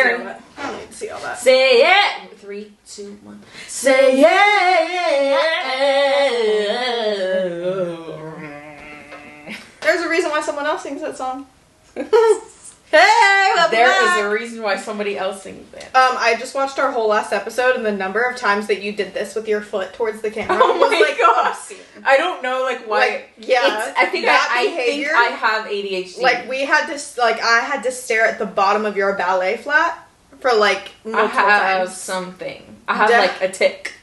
Scary. I don't need to see all that. Say it. 3, 2, 1. Say it. There's a reason why someone else sings that song. Hey, there is a reason why somebody else sings it. I just watched our whole last episode, and the number of times that you did this with your foot towards the camera was like obscene. I don't know, like, why. Like, yeah, I think I have ADHD. Like, I had to stare at the bottom of your ballet flat for like multiple times. Something. I have like a tick.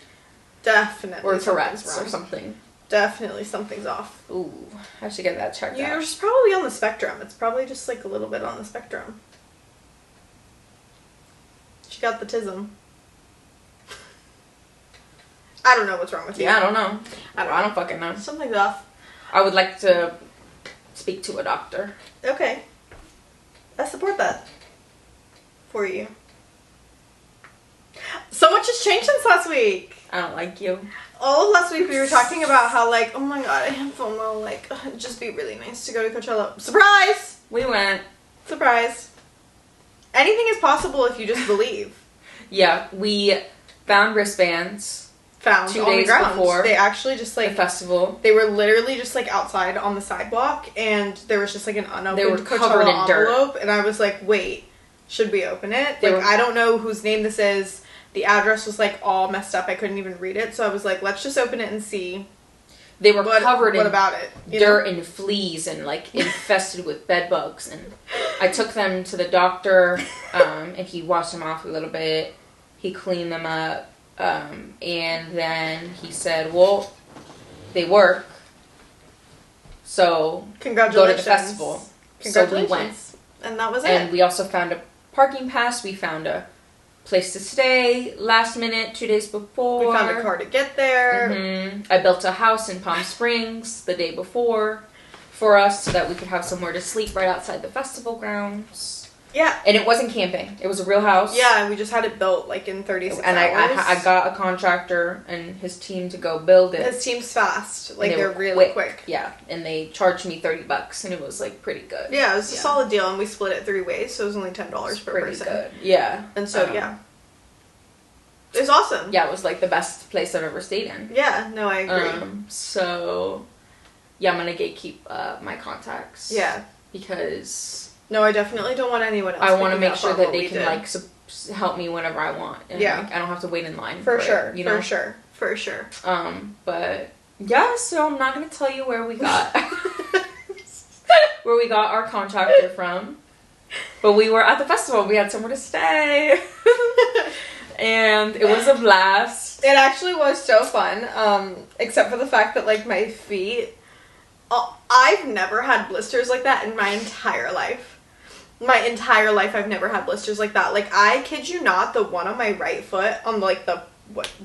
Definitely. Or Tourette's or something. Definitely something's off. Ooh, I should get that checked out. You're just probably on the spectrum. It's probably just like a little bit on the spectrum. She got the tism. I don't know what's wrong with you. Yeah, I don't know. I don't fucking know. Something's off. I would like to speak to a doctor. Okay. I support that. For you. So much has changed since last week. I don't like you. All of last week we were talking about how, like, oh my god, I have FOMO, like, it'd just be really nice to go to Coachella. Surprise! We went. Surprise. Anything is possible if you just believe. Yeah, we found wristbands. 2 days before. They actually just, like... The festival. They were literally just, like, outside on the sidewalk, and there was just, like, an unopened Coachella envelope, and I was like, wait, should we open it? Like, I don't know whose name this is. The address was, like, all messed up. I couldn't even read it. So I was like, let's just open it and see. They were covered in about it, dirt and fleas and, like, infested with bed bugs. And I took them to the doctor, and he washed them off a little bit. He cleaned them up. And then he said, well, they work. So, congratulations. Go to the festival. Congratulations. So we went. And that was it. And we also found a parking pass. We found a place to stay last minute 2 days before. We found a car to get there. Mm-hmm. I built a house in Palm Springs the day before for us so that we could have somewhere to sleep right outside the festival grounds. Yeah. And it wasn't camping. It was a real house. Yeah, and we just had it built like in 36 and hours. I got a contractor and his team to go build it. His team's fast. Like, they're really quick. Yeah, and they charged me $30 and it was like pretty good. Yeah, it was a solid deal, and we split it 3 ways, so it was only $10 per person. Good. Yeah. And so, yeah. It was awesome. Yeah, it was like the best place I've ever stayed in. Yeah, no, I agree. So, yeah, I'm gonna gatekeep my contacts. Yeah. Because... No, I definitely don't want anyone else. I want to make sure that they can, like, help me whenever I want. And, yeah. Like, I don't have to wait in line for sure. it, you know? For sure. But, yeah, so I'm not going to tell you where we got... where we got our contractor from. But we were at the festival. We had somewhere to stay. And it was a blast. It actually was so fun. Except for the fact that, like, my feet... I've never had blisters like that in my entire life. My entire life, I've never had blisters like that. Like, I kid you not, the one on my right foot, on, like, the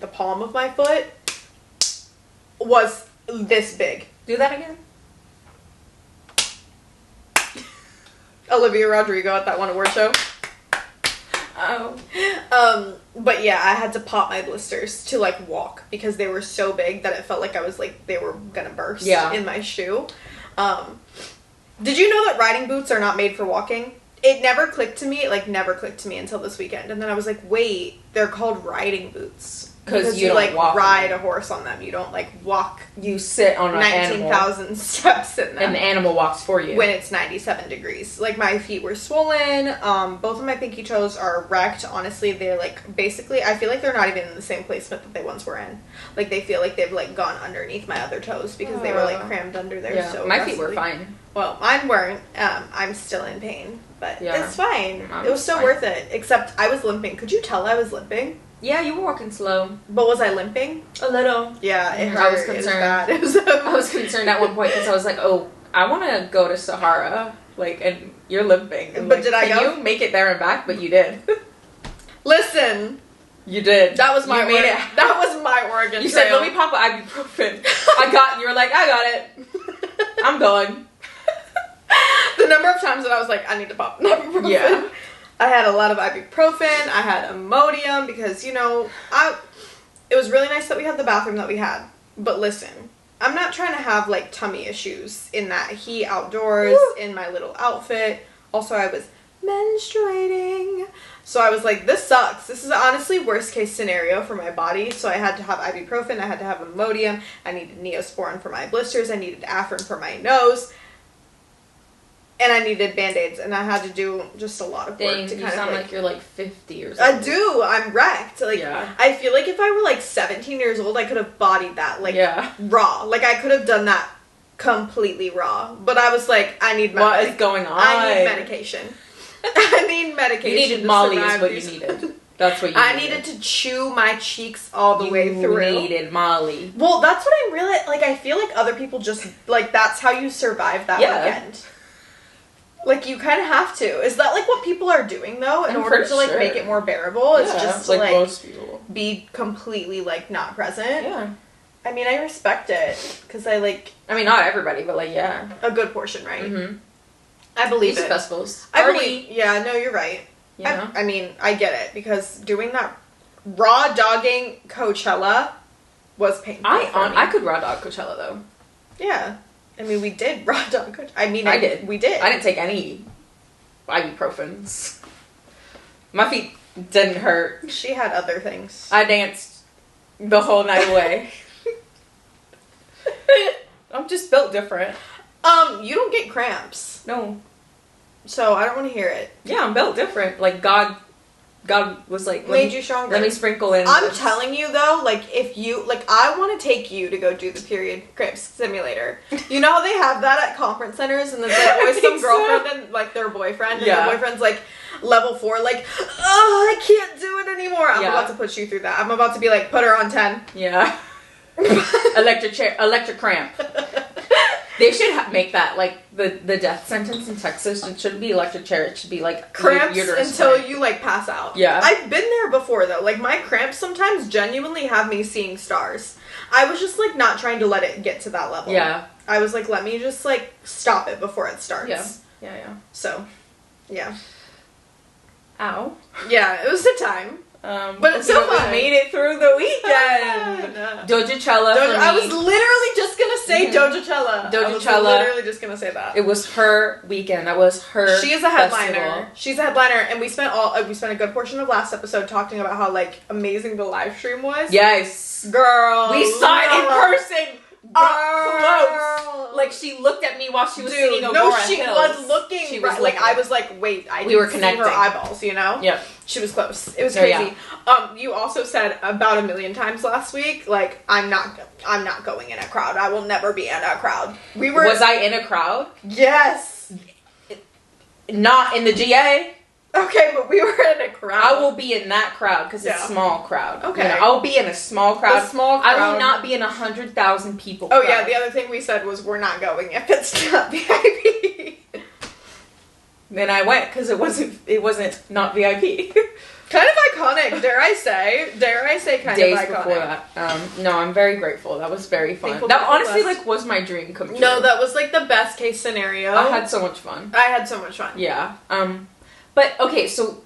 palm of my foot, was this big. Do that again? Olivia Rodrigo at that one award show. Oh. But yeah, I had to pop my blisters to, like, walk because they were so big that it felt like I was, like, they were gonna burst in my shoe. Did you know that riding boots are not made for walking? It never clicked to me. It, like, never clicked to me until this weekend. And then I was like, wait, they're called riding boots. Because you like, ride a horse on them. You don't, like, walk. You sit on an 19,000 steps in them. And the animal walks for you. When it's 97 degrees. Like, my feet were swollen. Both of my pinky toes are wrecked. Honestly, they're, like, basically, I feel like they're not even in the same placement that they once were in. Like, they feel like they've, like, gone underneath my other toes because they were, like, crammed under there so my feet were fine. Well, mine weren't. I'm still in pain. But it's fine. It was so worth it. Except I was limping. Could you tell I was limping? Yeah, you were walking slow. But was I limping? A little. Yeah, it hurt. I was concerned. I was concerned at one point because I was like, oh, I want to go to Sahara. Like, and you're limping. And but like, did I go? You make it there and back? But you did. Listen. You did. That was my That was my Oregon You said, let me pop ibuprofen. You were like, I got it. I'm going. The number of times that I was like, I need to pop ibuprofen. Yeah. I had a lot of ibuprofen. I had immodium because, you know, it was really nice that we had the bathroom that we had. But listen, I'm not trying to have, like, tummy issues in that heat outdoors, in my little outfit. Also, I was menstruating. So I was like, this sucks. This is honestly worst case scenario for my body. So I had to have ibuprofen. I had to have immodium. I needed Neosporin for my blisters. I needed Afrin for my nose. And I needed Band-Aids. And I had to do just a lot of work to kind of, you sound like you're, like, 50 or something. I do. I'm wrecked. Like, yeah. I feel like if I were, like, 17 years old, I could have bodied that, like, raw. Like, I could have done that completely raw. But I was like, I need What is going on? I need medication. I need medication. You needed Molly is what you needed. That's what you needed. I needed to chew my cheeks all the way through. You needed Molly. Well, that's what I'm really, like, I feel like other people just, like, that's how you survive that weekend. Like, you kind of have to. Is that, like, what people are doing, though, in order to, like, make it more bearable? It's just to, like, most people. Be completely, like, not present. Yeah. I mean, I respect it, because I, like... I mean, not everybody, but, like, yeah. A good portion, right? Mm-hmm. I believe Music it. festivals. I believe... Yeah, no, you're right. You know? I mean, I get it, because doing that raw dogging Coachella was painful for me. I could raw dog Coachella, though. Yeah. I mean, we did raw dog Coachella. I mean, I did. We did. I didn't take any ibuprofens. My feet didn't hurt. She had other things. I danced the whole night away. I'm just built different. You don't get cramps. No. So, I don't want to hear it. Yeah, I'm built different. Like, God was like... Made you stronger. Let me sprinkle in I'm telling you, though, like, if you... Like, I want to take you to go do the period cramp simulator. You know how they have that at conference centers? And there's, like, always some girlfriend and, like, their boyfriend. And their boyfriend's, like, level 4. Like, oh, I can't do it anymore. I'm about to put you through that. I'm about to be like, put her on 10. Yeah. Electric cramp. They should make that, like, the death sentence in Texas. It shouldn't be electric chair. It should be, like, cramps until you, like, pass out. Yeah. I've been there before, though. Like, my cramps sometimes genuinely have me seeing stars. I was just, like, not trying to let it get to that level. Yeah. I was like, let me just, like, stop it before it starts. Yeah. So, yeah. Ow. Yeah, it was a time. But it's so fun. We made it through the weekend. Dojachella. I was literally just gonna say Dojachella. I was literally just gonna say that. It was her weekend. That was her. She is a headliner. Festival. She's a headliner, and we spent a good portion of last episode talking about how, like, amazing the live stream was. Yes, girl. We saw it in person. Close. Like, she looked at me while she was singing Aurora Hills. Was looking. She was like, I was like, wait, we were connecting her eyeballs, you know? Yep. She was close. It was crazy. Yeah. You also said about 1 million times last week, like, I'm not going in a crowd. I will never be in a crowd. Was I in a crowd? Yes. Not in the GA. Okay, but we were in a crowd. I will be in that crowd because it's a small crowd. Okay. You know, I'll be in a small crowd. I will not be in 100,000 people crowd. Oh, yeah, the other thing we said was we're not going if it's not VIP. Then I went because it wasn't not VIP. Kind of iconic, dare I say kind Days of iconic. Before that. No, I'm very grateful. That was very fun. That honestly, like, was my dream come true. No, that was, like, the best case scenario. I had so much fun. Yeah. But, okay, so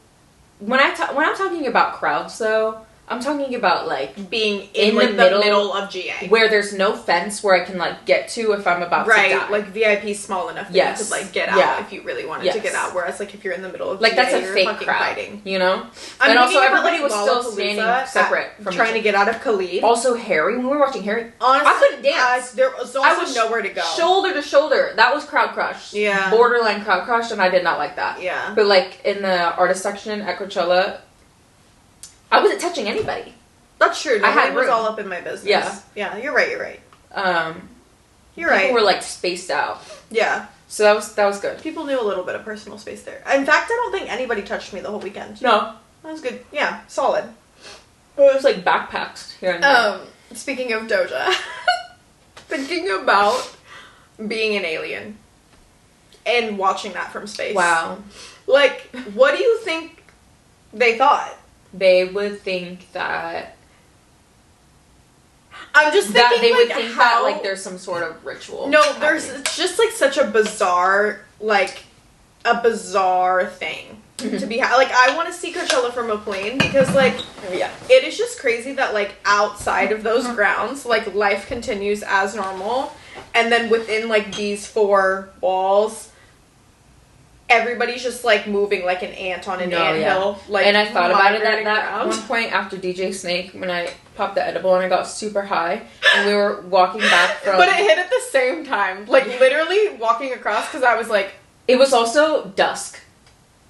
when I'm talking about crowds, though, I'm talking about, like, being in like, the middle of GA. Where there's no fence where I can, like, get to if I'm about to die. Right, like, VIP small enough that you could, like, get out if you really wanted to get out. Whereas, like, if you're in the middle of like, GA, that's a you're fake fucking crowd, fighting. You know? And also, everybody was still standing separate from trying to get out of Khalid. Also, Harry, when we were watching Harry, honestly, I couldn't dance. There was also nowhere to go. Shoulder to shoulder. That was crowd crush. Yeah. Borderline crowd crush, and I did not like that. Yeah. But, like, in the artist section at Coachella, I wasn't touching anybody. That's true. Nobody was all up in my business. Yeah, you're right. You're right. People were, like, spaced out. Yeah. So that was good. People knew a little bit of personal space there. In fact, I don't think anybody touched me the whole weekend. No. That was good. Yeah, solid. It was, like, backpacks here and there. Speaking of Doja, thinking about being an alien and watching that from space. Wow. Like, what do you think they thought? They would think that... I'm just thinking, that they would like, think that, like, there's some sort of ritual. No, it's just, like, such a bizarre, like, thing to be, like, I want to see Coachella from a plane, because, like, it is just crazy that, like, outside of those grounds, like, life continues as normal, and then within, like, these 4 walls, everybody's just like moving like an ant on an anthill. Like, and I thought about it at that one point after DJ Snake when I popped the edible and I got super high and we were walking back from. But it hit at the same time, like literally walking across because I was like. It was also dusk.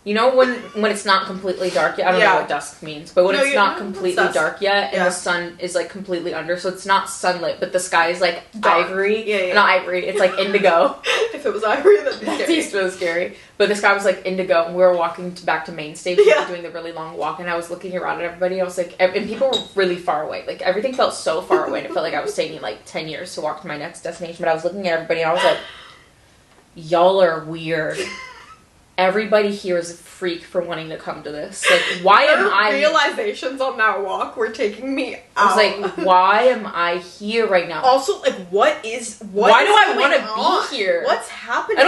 You know when it's not completely dark yet? I don't know what dusk means, but when it's not completely dark yet and the sun is like completely under, so it's not sunlit, but the sky is like ivory. Not ivory, it's like indigo. If it was ivory, that'd be scary. That's really scary. But the sky was like indigo, and we were walking back to main stage. We were doing the really long walk, and I was looking around at everybody. I was like, and people were really far away. Like everything felt so far away, and it felt like I was taking like 10 years to walk to my next destination. But I was looking at everybody, and I was like, y'all are weird. Everybody here is a freak for wanting to come to this. Like, why am I... realizations on that walk were taking me out. I was like, why am I here right now? Also, like, why do I want to be here? What's happening? I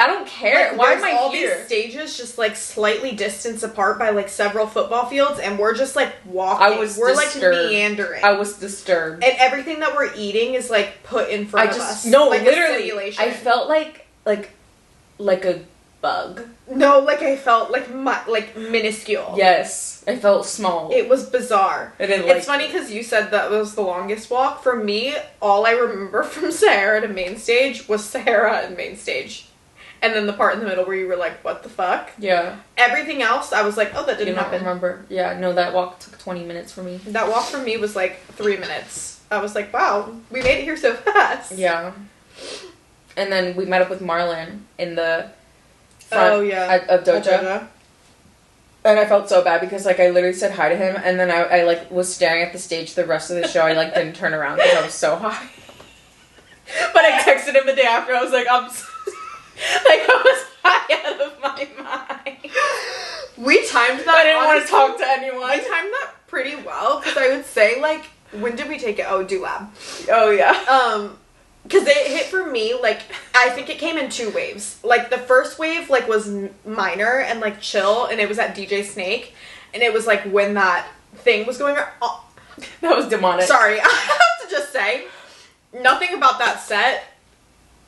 don't care. Like, why am I all here? These stages just, like, slightly distanced apart by, like, several football fields, and we're just, like, walking. We're disturbed. Like, meandering. I was disturbed. And everything that we're eating is, like, put in front of us. No, like literally. I felt like a bug. No, like I felt like minuscule. Yes, I felt small. It was bizarre. It's funny because you said that was the longest walk. For me, all I remember from Sahara to main stage was Sahara and main stage. And then the part in the middle where you were like, what the fuck? Yeah. Everything else, I was like, oh, that didn't happen. I don't remember. Yeah, no, that walk took 20 minutes for me. That walk for me was like 3 minutes. I was like, wow, we made it here so fast. Yeah. And then we met up with Marlon in the front of Doja. And I felt so bad because, like, I literally said hi to him, and then I like, was staring at the stage the rest of the show. I, like, didn't turn around because I was so high. But I texted him the day after. I was like, I'm so... like, I was high out of my mind. We timed that. I didn't want to talk to anyone. We timed that pretty well, because I would say, like, when did we take it? Oh, Do Lab. Oh, yeah. Because it hit for me, like, I think it came in 2 waves. Like, the first wave, like, was minor and, like, chill, and it was at DJ Snake, and it was, like, when that thing was going on. Oh. That was demonic. Sorry, I have to just say, nothing about that set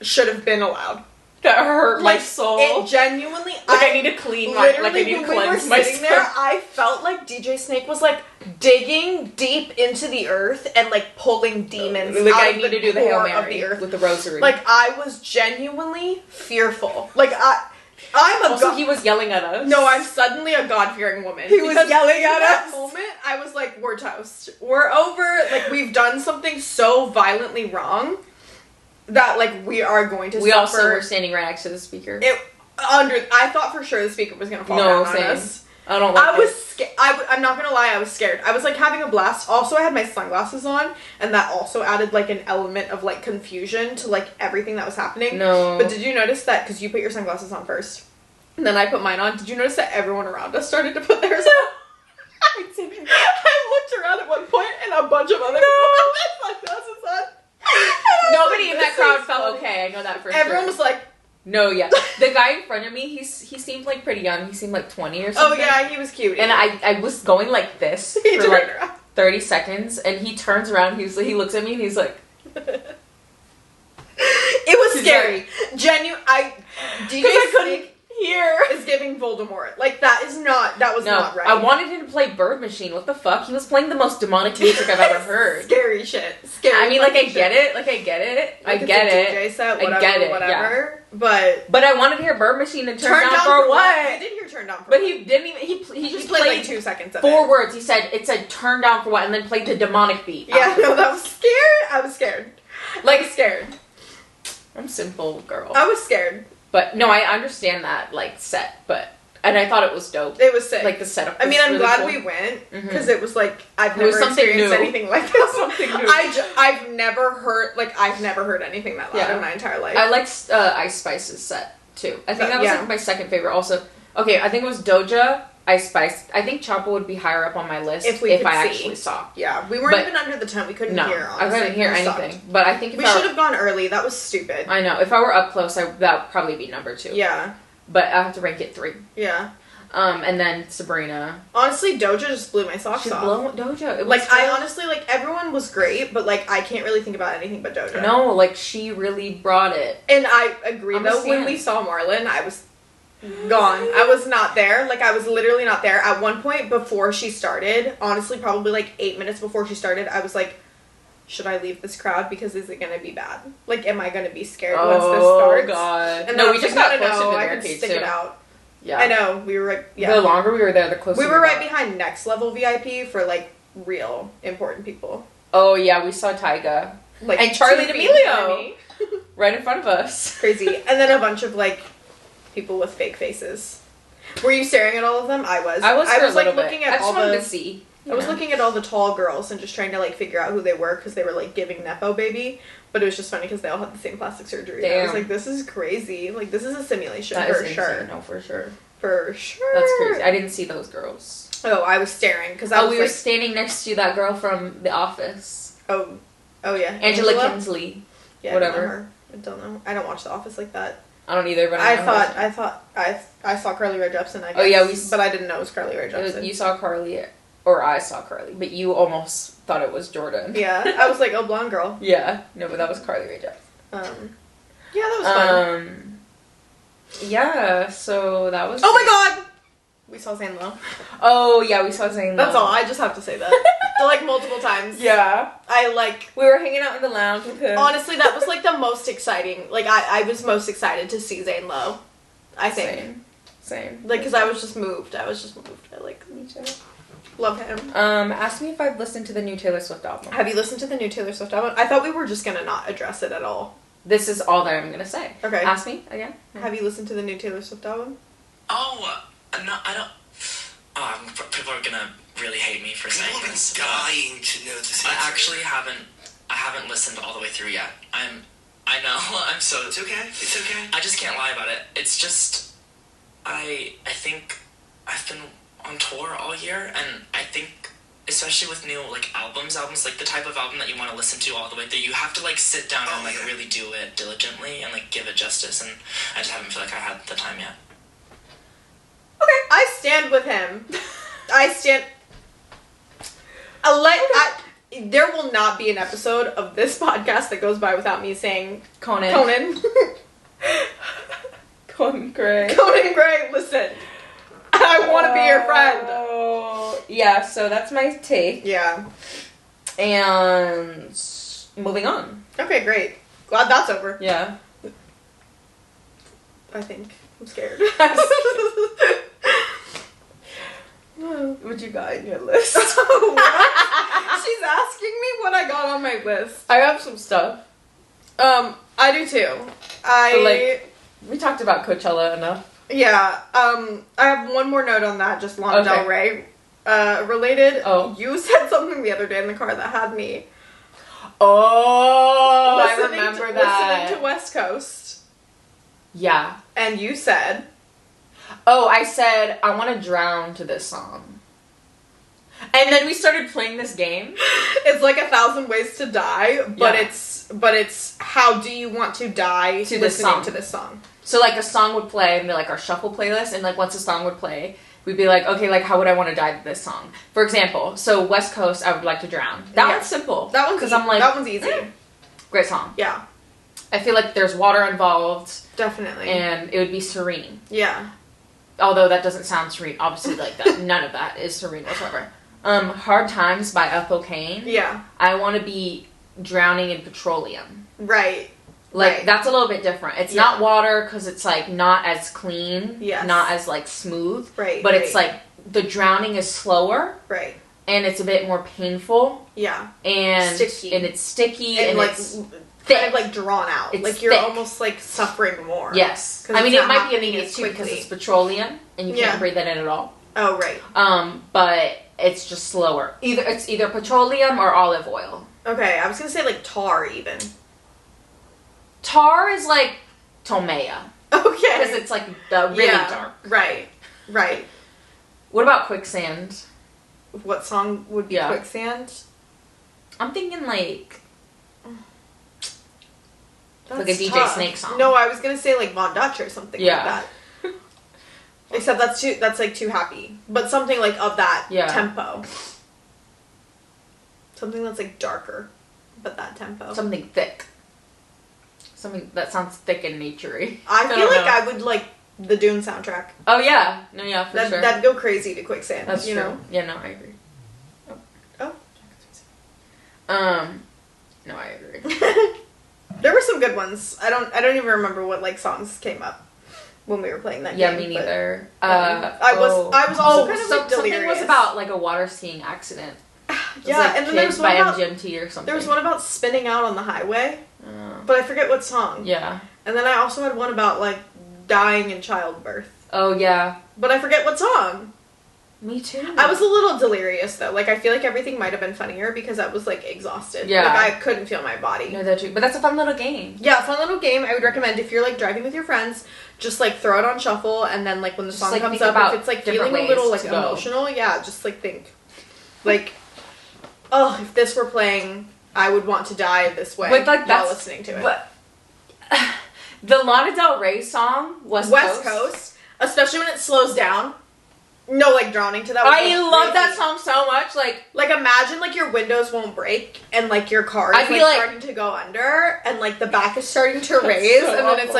should have been allowed. That hurt my soul. It genuinely... I need to clean my... Like, I need to cleanse myself. Sitting there, I felt like DJ Snake was, like, digging deep into the earth and, like, pulling demons like, out I of need the to do the Hail Mary of the earth. With the rosary. Like, I was genuinely fearful. Like, I'm a also, he was yelling at us. No, I'm suddenly a God-fearing woman. He was yelling at us. In that moment, I was like, we're toast. We're over. Like, we've done something so violently wrong that, like, we are going to suffer. We also were standing right next to the speaker. I thought for sure the speaker was going to fall down on us. I don't like I was scared. I'm not going to lie, I was scared. I was, like, having a blast. Also, I had my sunglasses on, and that also added, like, an element of, like, confusion to, like, everything that was happening. No. But did you notice that, because you put your sunglasses on first, and then I put mine on, did you notice that everyone around us started to put theirs on? I looked around at one point, and a bunch of other people had sunglasses on. Nobody in that crowd felt okay. I know that for sure. Everyone was like, no, yeah. The guy in front of me, he seemed like pretty young. He seemed like 20 or something. Oh yeah, he was cute. And I was going like this for like 30 seconds, and he turns around. He looks at me, and he's like, it was scary. Like, DJ Snake here is giving Voldemort. Like, that was not right. I wanted him to play Bird Machine. What the fuck? He was playing the most demonic music I've ever heard. Scary shit. I mean, like, I get it. Like, I get it. Like, I get it. DJ set, whatever, I get it. Whatever. Yeah. But I wanted to hear Bird Machine and turn down for what? I did hear turn down for what. But he didn't even. He just played like 2 seconds of 4 words. It said turn down for what, and then played the demonic beat. Yeah, no, that was scared. I was scared. Like, scared. I'm simple, girl. I was scared. But, no, I understand that, like, set, and I thought it was dope. It was sick. Like, the setup was I mean, I'm really glad cool. we went, because it was, like, I've never experienced anything like this. Something new. I've never heard anything that loud in my entire life. I liked Ice Spice's set, too. I think that was, like, my second favorite. Also, okay, I think it was Doja, Ice Spice. I think Choppa would be higher up on my list if I actually saw. Yeah, we weren't even under the tent. We couldn't hear, honestly. I couldn't hear anything. But I think we should have gone early. That was stupid. I know. If I were up close, that would probably be number 2. Yeah. But I have to rank it 3. Yeah. And then Sabrina. Honestly, Doja just blew my socks off. Doja. It was like, I honestly, like, everyone was great, but, like, I can't really think about anything but Doja. No, like, she really brought it. And I agree, though, when we saw Marlon, I was Gone. I was not there. Like, I was literally not there. At one point before she started, honestly, probably like 8 minutes before she started, I was like, should I leave this crowd? Because is it going to be bad? Like, am I going to be scared once this starts? Oh, God. And no, then we just got closer to the I can barricade, stick too. it out. Yeah. I know. We were right, The longer we were there, the closer we were right behind next level VIP for, like, real important people. Oh, yeah, we saw Tyga. Like, and Charlie D'Amelio. Right in front of us. Crazy. And then a bunch of, like, people with fake faces. Were you staring at all of them? I was. I was like looking at all the. To see. I was looking at all the tall girls and just trying to like figure out who they were because they were like giving Nepo baby, but it was just funny because they all had the same plastic surgery. Damn. I was like, this is crazy. Like this is a simulation That for is sure. insane. No, for sure. For sure. That's crazy. I didn't see those girls. Oh, I was staring because we were standing next to that girl from The Office. Oh yeah. Angela Kinsley. Yeah, whatever. I don't know. I don't watch The Office like that. I don't either, but I saw Carly Rae Jepsen, I guess. Oh, yeah, but I didn't know it was Carly Rae Jepsen. You saw Carly, or I saw Carly, but you almost thought it was Jordan. Yeah, I was like, oh, blonde girl. Yeah, no, but that was Carly Rae Jepsen. Yeah, that was fun. Yeah, so that was... Oh my god! We saw Zane Lowe. Oh, yeah, we saw Zane Lowe. That's all, I just have to say that. Like, multiple times. Yeah. We were hanging out in the lounge with him. Honestly, that was, like, the most exciting. Like, I was most excited to see Zane Lowe. I think. Same. Like, because I was just moved. I, like, me too. Love him. Ask me if I've listened to the new Taylor Swift album. Have you listened to the new Taylor Swift album? I thought we were just gonna not address it at all. This is all that I'm gonna say. Okay. Ask me again. Have you listened to the new Taylor Swift album? Oh, no, I don't... Oh, people are gonna really hate me for saying this. Dying to know this. I actually haven't listened all the way through yet. I know, I'm so... It's okay. It's okay. I just can't lie about it. It's just... I think I've been on tour all year, and I think, especially with new, like, albums, like, the type of album that you want to listen to all the way through, you have to, like, sit down and, like, really do it diligently and, like, give it justice, and I just haven't feel like I had the time yet. Okay, I stand with him. There will not be an episode of this podcast that goes by without me saying Conan. Conan Gray. Conan Gray, listen. I want to be your friend. Oh, yeah, so that's my take. Yeah. And moving on. Okay, great. Glad that's over. Yeah. I think. I'm scared. What you got in your list? She's asking me what I got on my list. I have some stuff. I do too. We talked about Coachella enough. Yeah. I have one more note on that, just Lana Del Rey related. Oh. You said something the other day in the car that had me. Oh, I remember that. Listening to West Coast. Yeah. And you said... Oh, I said, I want to drown to this song. And then we started playing this game. It's like 1,000 Ways to Die, but it's how do you want to die to listening to this song. So, like, a song would play, and be like our shuffle playlist, and, like, once a song would play, we'd be like, okay, like, how would I want to die to this song? For example, so West Coast, I would like to drown. That one's simple. That one's because I'm like, that one's easy. Great song. Yeah. I feel like there's water involved. Definitely. And it would be serene. Yeah. Although that doesn't sound serene. Obviously, like, that. None of that is serene whatsoever. Hard Times by Ethel Cain. Yeah. I want to be drowning in petroleum. Right. Like, that's a little bit different. It's not water, because it's, like, not as clean. Yes. Not as, like, smooth. Right. But it's, like, the drowning is slower. Right. And it's a bit more painful. Yeah. And... Sticky. And it's sticky, and like, it's... kind of like drawn out. It's like you're thick. Almost like suffering more. Yes. I mean, it might be immediate too because it's petroleum and you can't breathe that in at all. Oh, right. But it's just slower. It's either petroleum or olive oil. Okay, I was gonna say like tar even. Tar is like Tomea. Okay. Because it's like really dark. Right. Right. What about Quicksand? What song would be Quicksand? I'm thinking like a DJ tough. Snake song. No, I was gonna say like Von Dutch or something like that. Except that's like too happy. But something like of that tempo. Something that's like darker, but that tempo. Something thick. Something that sounds thick and naturey. I feel like I would like The Dune soundtrack. Oh yeah, no, yeah, for sure. That'd go crazy to Quicksand. That's you true. know? Yeah, no, I agree. Oh. No, I agree. There were some good ones. I don't even remember what like songs came up when we were playing that game. Yeah, me neither. I was also kind of like delirious. Something was about like a water skiing accident. Yeah, like and then there was one by about MGMT or something. There was one about spinning out on the highway, but I forget what song. Yeah. And then I also had one about like dying in childbirth. Oh yeah. But I forget what song. Me too. I was a little delirious though. Like I feel like everything might have been funnier because I was like exhausted. Yeah. Like I couldn't feel my body. No, that's true. But that's a fun little game. Yeah, fun little game. I would recommend if you're like driving with your friends, just like throw it on shuffle and then like when the song like, comes think up, if it's like feeling a little like to go. emotional, yeah, just like think. Like, oh, if this were playing, I would want to die this way but, like, while listening to it. But the Lana Del Rey song, West Coast, especially when it slows down. No, like drowning to that. I love that song so much. Like imagine like your windows won't break and like your car is like starting to go under and like the back is starting to raise so and then it's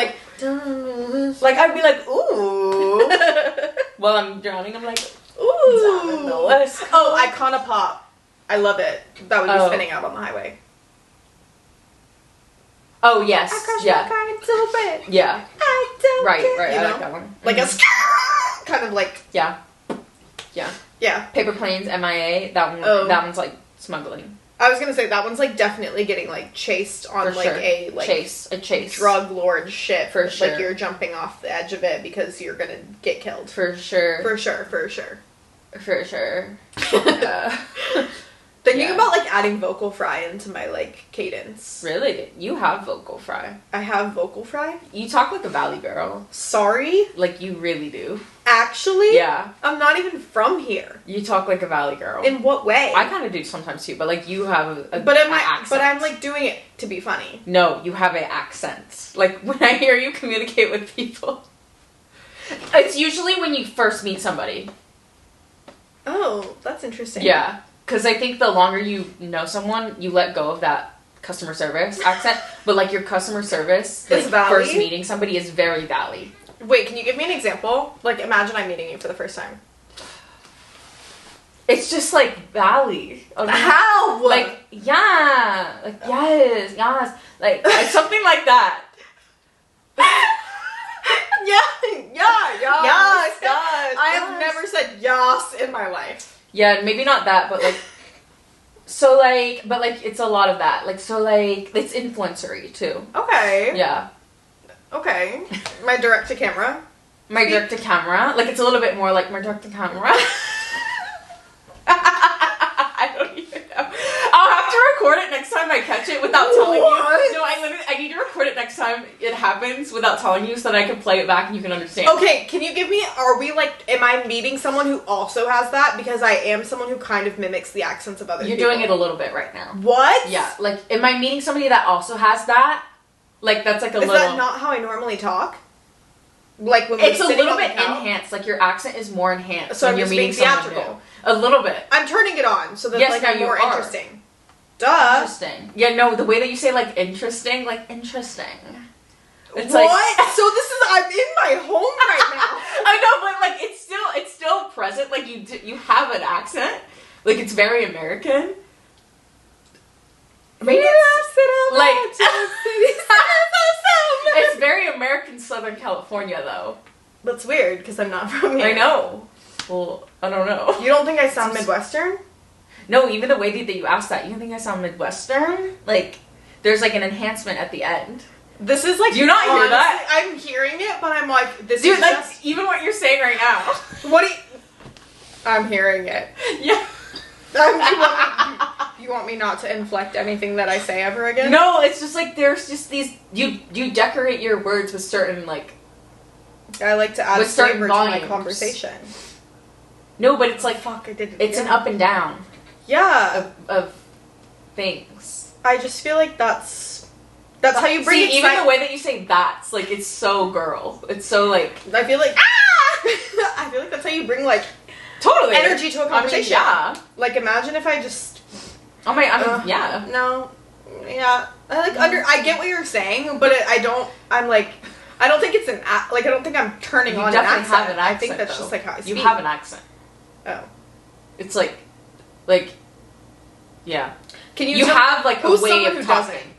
like I'd be like, ooh. While I'm drowning, I'm like, ooh. Down in the West Coast. Oh, Icona Pop. I love it. That would be spinning out on the highway. Oh yes, I crashed yeah, my car into a bed. yeah. I don't Right. care. I You like know? that one. Like a kind of like yeah. Yeah. Paper Planes, MIA. That one. Oh. That one's like smuggling. I was gonna say that one's like definitely getting like chased on For like sure. a like chase drug lord ship. For sure. Like you're jumping off the edge of it because you're gonna get killed. For sure. For sure. For sure. For sure. Thinking about like adding vocal fry into my like cadence. Really? You have vocal fry. I have vocal fry? You talk like a valley girl. Sorry? Like you really do. Actually? Yeah. I'm not even from here. You talk like a valley girl. In what way? I kind of do sometimes too, but like you have a accent. But I'm like doing it to be funny. No, you have an accent. Like when I hear you communicate with people. It's usually when you first meet somebody. Oh, that's interesting. Yeah. Because I think the longer you know someone, you let go of that customer service accent. But like your customer service, like first meeting somebody is very valley. Wait, can you give me an example? Like imagine I'm meeting you for the first time. It's just like valley. How? Like, yeah. Like, yes. Like something like that. Yes. I have never said yas in my life. Yeah, maybe not that, but like, so like, but like, it's a lot of that. Like, so like, it's influencery too. Okay. Yeah. Okay. My direct to camera. My direct to camera. Like, it's a little bit more like my direct to camera. I don't even know. I'll have to record it next time I catch it without telling you. No, I need to record it next time it happens without telling you so that I can play it back and you can understand. Okay, can you give me, am I meeting someone who also has that? Because I am someone who kind of mimics the accents of other people. You're doing it a little bit right now. What? Yeah, like, am I meeting somebody that also has that? Like, that's like a little... Is that not how I normally talk? Like, when it's a little bit enhanced. Like, your accent is more enhanced so when I'm you're just meeting being someone theatrical. new. A little bit. I'm turning it on so that Yes, like now I'm you more are. interesting. Duh. Interesting. Yeah, no, the way that you say, like, interesting, like, interesting. It's what? Like, so this is, I'm in my home right now. I know, but, like, it's still present. Like, you have an accent. Like, it's very American. Maybe it's, like, it's very American Southern California, though. That's weird, because I'm not from here. I know. Well, I don't know. You don't think I sound Midwestern? No, even the way that you asked that, you don't think I sound Midwestern? Like, there's like an enhancement at the end. This is like... Do you not hear that? I'm hearing it, but I'm like, this Dude, is like, just... even what you're saying right now. What do you... I'm hearing it. Yeah. You want me not to inflect anything that I say ever again? No, it's just like, there's just these... You decorate your words with certain, like... I like to add with certain flavor to my volumes. conversation. No, but it's like... Fuck, I did it It's again. an up and down. Yeah. Of things. I just feel like that's how you bring See, even the way that you say that's, like, it's so girl. It's so, like... I feel like... I feel like that's how you bring, like... Totally. Energy to a conversation. I mean, yeah. Like, imagine if I just... yeah. No. Yeah. I get what you're saying, but I'm like... I don't think it's I don't think I'm turning on an accent. You definitely have an accent. I think that's just like how I speak. You have an accent. Oh. It's like, yeah. Can you have like a way of talking.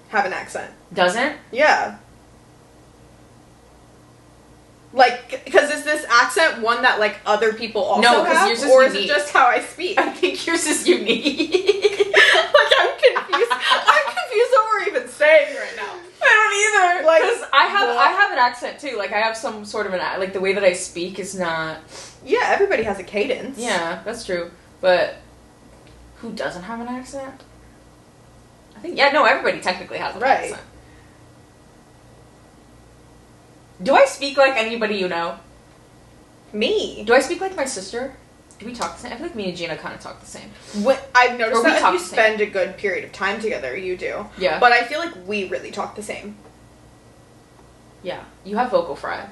Have an accent. Doesn't? Yeah. Like, because is this accent one that like other people also have, yours is or unique. Is it just how I speak? I think yours is unique. Like I'm confused. I'm confused what we're even saying right now. I don't either. Like, because I have an accent too. Like I have some sort of like the way that I speak is not. Yeah, everybody has a cadence. Yeah, that's true. But who doesn't have an accent? I think everybody technically has an accent. Do I speak like anybody you know? Me? Do I speak like my sister? Do we talk the same? I feel like me and Gina kind of talk the same. I've noticed that if you spend a good period of time together, you do. Yeah. But I feel like we really talk the same. Yeah. You have vocal fry.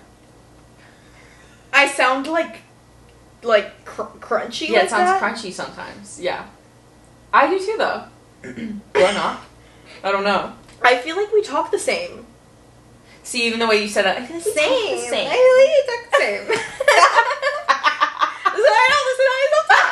I sound like crunchy. Yeah, it sounds crunchy sometimes. Yeah. I do too, though. Do I not? I don't know. I feel like we talk the same. See, even the way you said that, I feel like we talk the same. I feel like we talk the same. This is how I know. This is how I talk.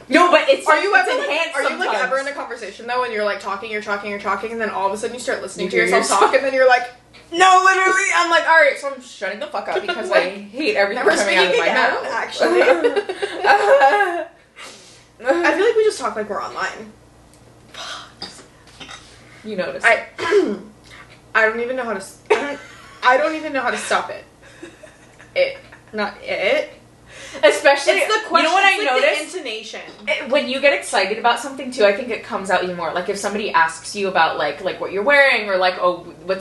No, but it's Are you sometimes. ever in a conversation though, and you're like talking, you're talking, and then all of a sudden you start listening to yourself talk, and then you're like, no, literally, I'm like, all right, so I'm shutting the fuck up because I hate everything coming out of my mouth. Actually, I feel like we just talk like we're online. You notice. I don't even know how to. I don't even know how to stop it. Not it. Especially, it's the question. You know what I noticed? The intonation. When you get excited about something too, I think it comes out even more. Like if somebody asks you about like what you're wearing, or like when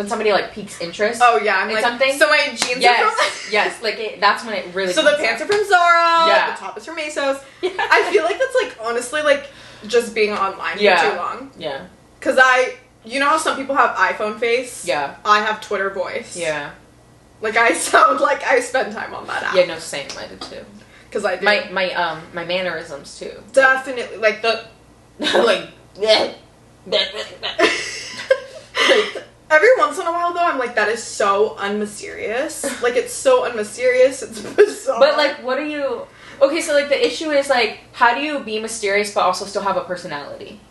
somebody like piques interest. Oh yeah, I'm like something. So my jeans are from. Yes, like that's when it really. So the pants are from Zara. Yeah. The top is from ASOS. Yeah. I feel like that's like honestly like just being online for too long. Yeah. Cause you know how some people have iPhone face? Yeah. I have Twitter voice. Yeah. Like I sound like I spend time on that app. Yeah, no, same. I do too. Cause I do. My mannerisms too. Definitely, like the like. Every once in a while though, I'm like, that is so unmysterious. Like it's so unmysterious. It's bizarre. But like, what are you? Okay, so like the issue is like, how do you be mysterious but also still have a personality?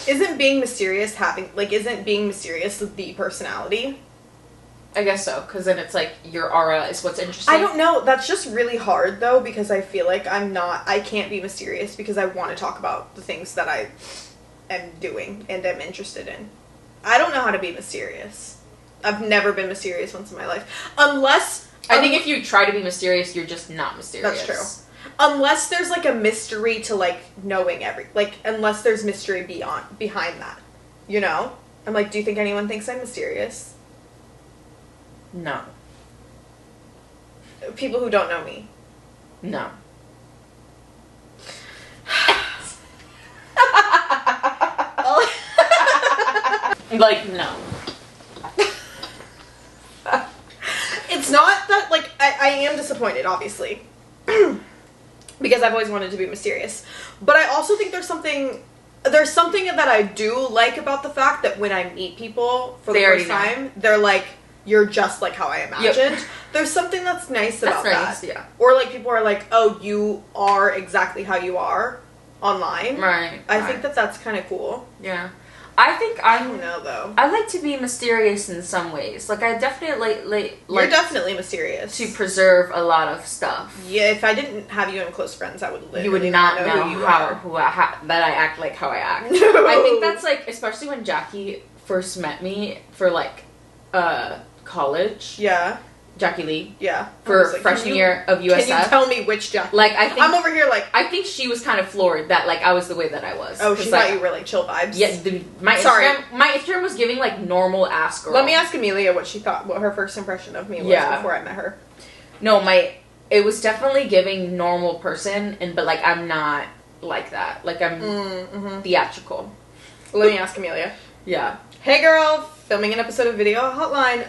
Isn't being mysterious the personality? I guess so, because then it's like your aura is what's interesting. I don't know. That's just really hard though, because I feel like I can't be mysterious because I want to talk about the things that I am doing and am interested in. I don't know how to be mysterious. I've never been mysterious once in my life. Unless... I think if you try to be mysterious, you're just not mysterious. That's true. Unless there's, like, a mystery to, like, knowing unless there's mystery behind that. You know? I'm like, do you think anyone thinks I'm mysterious? No. People who don't know me? No. Like, no. It's not that, like, I am disappointed, obviously. Because I've always wanted to be mysterious. But I also think there's something that I do like about the fact that when I meet people for the first time, they're like, you're just like how I imagined. Yep. There's something that's nice about that. Yeah. Or like people are like, oh, you are exactly how you are online. Right. I think that's kind of cool. Yeah. I think I don't know though. I like to be mysterious in some ways. Like I definitely like. You're definitely mysterious. To preserve a lot of stuff. Yeah, if I didn't have you in close friends, I would literally you would not know who you are. That I act like how I act. No. I think that's like, especially when Jackie first met me for like college. Yeah. Jackie Lee. Yeah. For freshman year of USF. Can you tell me which Jackie? Like, I think... I'm over here like... I think she was kind of floored that, like, I was the way that I was. Oh, she thought you were, like, chill vibes? Yeah. My Instagram was giving, like, normal ass girl. Let me ask Amelia what she thought, what her first impression of me was before I met her. No, it was definitely giving normal person, but, like, I'm not like that. Like, I'm theatrical. Let me ask Amelia. Yeah. Hey, girl. Filming an episode of Video Hotline.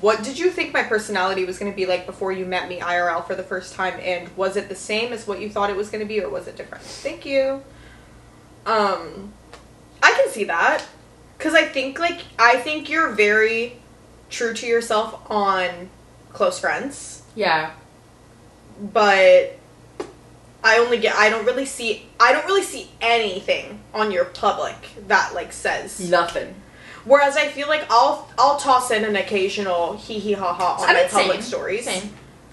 What did you think my personality was going to be like before you met me IRL for the first time, and was it the same as what you thought it was going to be, or was it different? Thank you. I can see that. Because I think you're very true to yourself on close friends. Yeah. But I don't really see anything on your public that, like, says nothing. Whereas I feel like I'll toss in an occasional hee hee ha ha on my public stories. Same.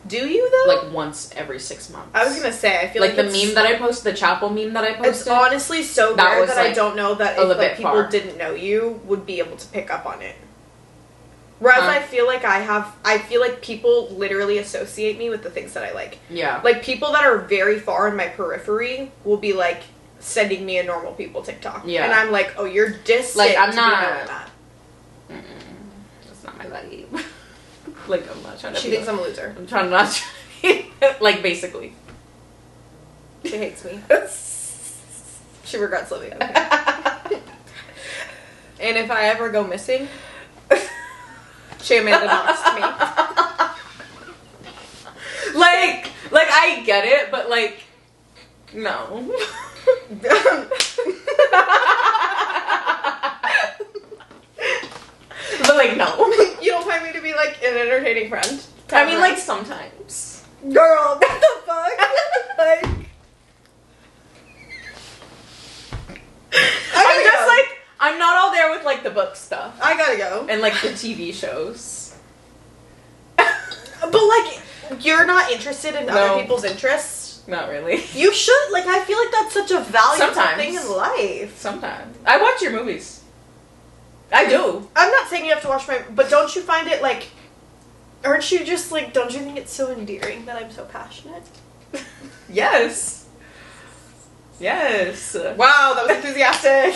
Do you, though? Like, once every 6 months. I was gonna say, I feel like the meme that I posted, the chapel meme that I posted. It's honestly so rare that I don't know that if, like, people far. didn't know you, would be able to pick up on it. Whereas I feel like people literally associate me with the things that I like. Yeah. Like, people that are very far in my periphery will be, like, sending me a normal people TikTok. Yeah. And I'm like, oh, you're distant. Like, I'm not. To be knowing that. That's not my vibe. Like, I'm not trying to. She thinks I'm a loser. I'm trying not to. Like, basically. She hates me. She regrets living with me. And if I ever go missing, she Amanda Knox to me. Like, I get it, but, like, no. But, like, no. You don't find me to be, like, an entertaining friend? I mean, like, sometimes. Girl, what the fuck? Like... I'm just, like, I'm not all there with, like, the book stuff. I gotta go. And, like, the TV shows. But, like, you're not interested in other people's interests? Not really. You should. Like, I feel like that's such a valuable thing in life. Sometimes. I watch your movies. I do. I'm not saying you have to watch my... But don't you find it, like... Aren't you just, like... Don't you think it's so endearing that I'm so passionate? Yes. Yes. Wow, that was enthusiastic.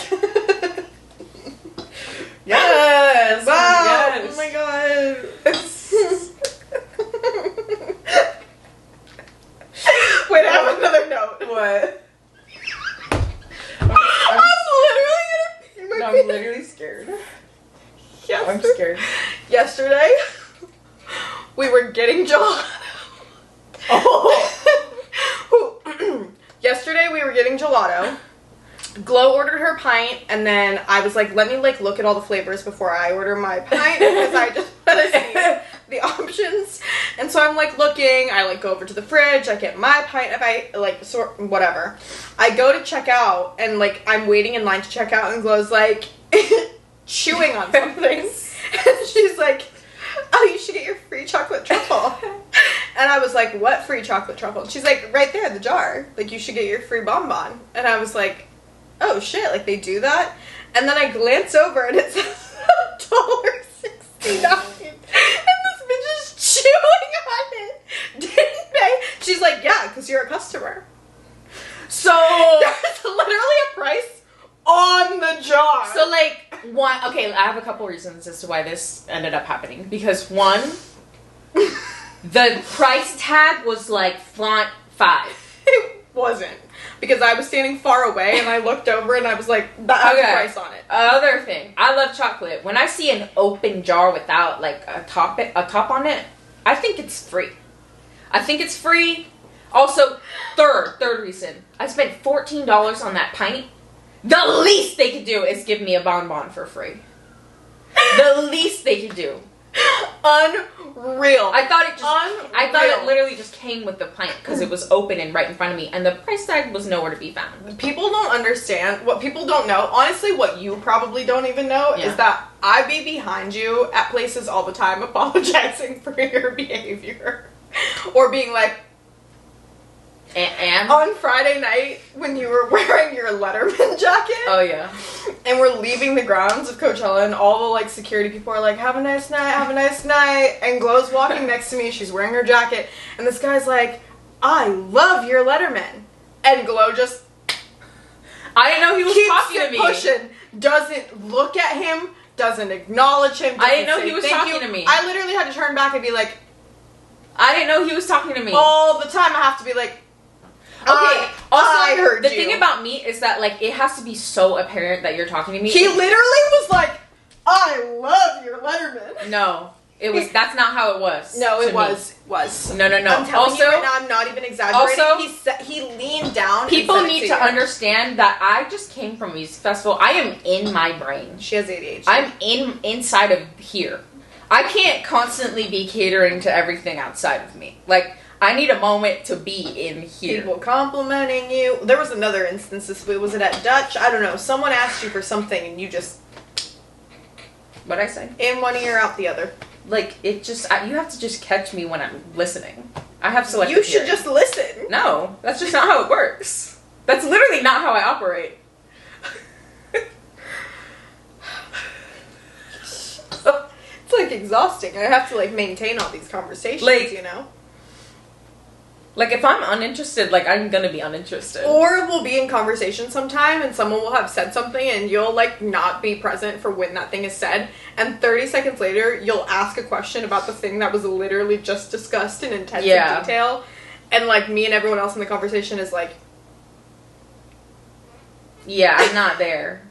Yes. Wow. Yes. Oh my god. Wait, I have another note. What? I'm literally scared. Yes. I'm scared. Yesterday, we were getting gelato. Oh. Yesterday, we were getting gelato. Glow ordered her pint, and then I was like, let me, like, look at all the flavors before I order my pint, because I just want to see the options. And so I'm, like, looking, I, like, go over to the fridge, I get my pint, if I, like, sort, whatever. I go to check out, and, like, I'm waiting in line to check out, and Glow's, like, chewing on something. And she's like, oh, you should get your free chocolate truffle. And I was like, what free chocolate truffle? And she's like, right there, the jar. Like, you should get your free bonbon. And I was like, oh shit, like, they do that? And then I glance over and it says $1.69. And this bitch is chewing on it. Didn't pay. She's like, yeah, because you're a customer. So there's literally a price on the jar. So, like, okay, I have a couple reasons as to why this ended up happening. Because, one, the price tag was, like, font 5. It wasn't. Because I was standing far away and I looked over and I was like, that has a price on it. Other thing, I love chocolate. When I see an open jar without, like, a top on it, I think it's free. I think it's free. Also, third reason, I spent $14 on that pint. The least they could do is give me a bonbon for free. The least they could do. Unreal. I thought it literally just came with the pint because it was open and right in front of me, and the price tag was nowhere to be found. People don't understand. What people don't know, honestly, what you probably don't even know, is that I be behind you at places all the time apologizing for your behavior. Or being like, and on Friday night when you were wearing your Letterman jacket. Oh yeah. And we're leaving the grounds of Coachella and all the, like, security people are like, have a nice night, have a nice night. And Glow's walking next to me, she's wearing her jacket. And this guy's like, I love your Letterman. And Glow just... I didn't know he was talking to me. Pushing, doesn't look at him, doesn't acknowledge him. I didn't know he was talking to me. I literally had to turn back and be like... I didn't know he was talking to me. All the time I have to be like... Okay, also, I heard the thing about me is that, like, it has to be so apparent that you're talking to me. He literally was like, I love your Letterman. No. That's not how it was. No, it to was. No. I'm telling you right now, I'm not even exaggerating. Also, he leaned down. People and said need it to you. understand that I just came from a music festival. I am in my brain. She has ADHD. I'm inside of here. I can't constantly be catering to everything outside of me. Like, I need a moment to be in here. People complimenting you. There was another instance this week. Was it at Dutch? I don't know. Someone asked you for something and you just... What'd I say? In one ear, out the other. Like, it just... you have to just catch me when I'm listening. I have selective You should hearing. just listen. No, that's just not how it works. That's literally not how I operate. It's, like, exhausting. I have to, like, maintain all these conversations, Like, you know? Like, if I'm uninterested, like, I'm gonna be uninterested. Or we'll be in conversation sometime and someone will have said something and you'll, like, not be present for when that thing is said. And 30 seconds later, you'll ask a question about the thing that was literally just discussed in intensive detail. And, like, me and everyone else in the conversation is like... Yeah, I'm not there.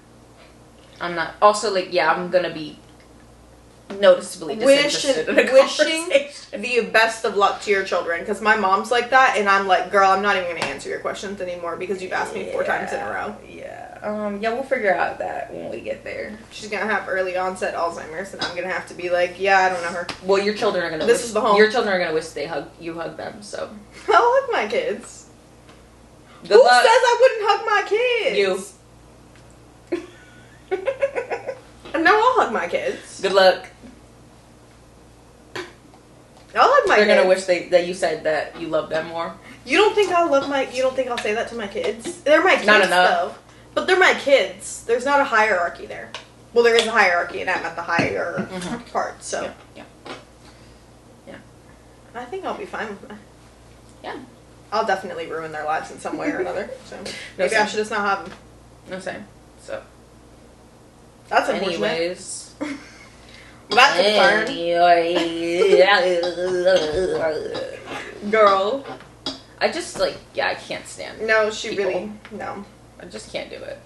I'm not... Also, like, yeah, I'm gonna be noticeably disinterested in a wishing conversation. the best of luck to your children, because my mom's like that, and I'm like, girl, I'm not even going to answer your questions anymore because you've asked me 4 times in a row. Yeah, we'll figure out that when we get there. She's going to have early onset Alzheimer's, and I'm going to have to be like, yeah, I don't know her. Well, your children are gonna. This is the home. Your children are gonna wish you hug them. So. I'll hug my kids. Good Who luck. says I wouldn't hug my kids? You. No, I'll hug my kids. Good luck. I'll hug my They're kids. gonna wish that you said that you love them more. You don't think I'll say that to my kids? They're my kids, Not enough. though. But they're my kids. There's not a hierarchy there. Well, there is a hierarchy, and I'm at the higher part, so. Yeah. I think I'll be fine with that. Yeah. I'll definitely ruin their lives in some way or another, so. No, Maybe I same. should just not have them. No same. So. That's unfortunate. Anyways. Well, that's a turn. Girl. I just I can't stand. No, she people. really, no. I just can't do it.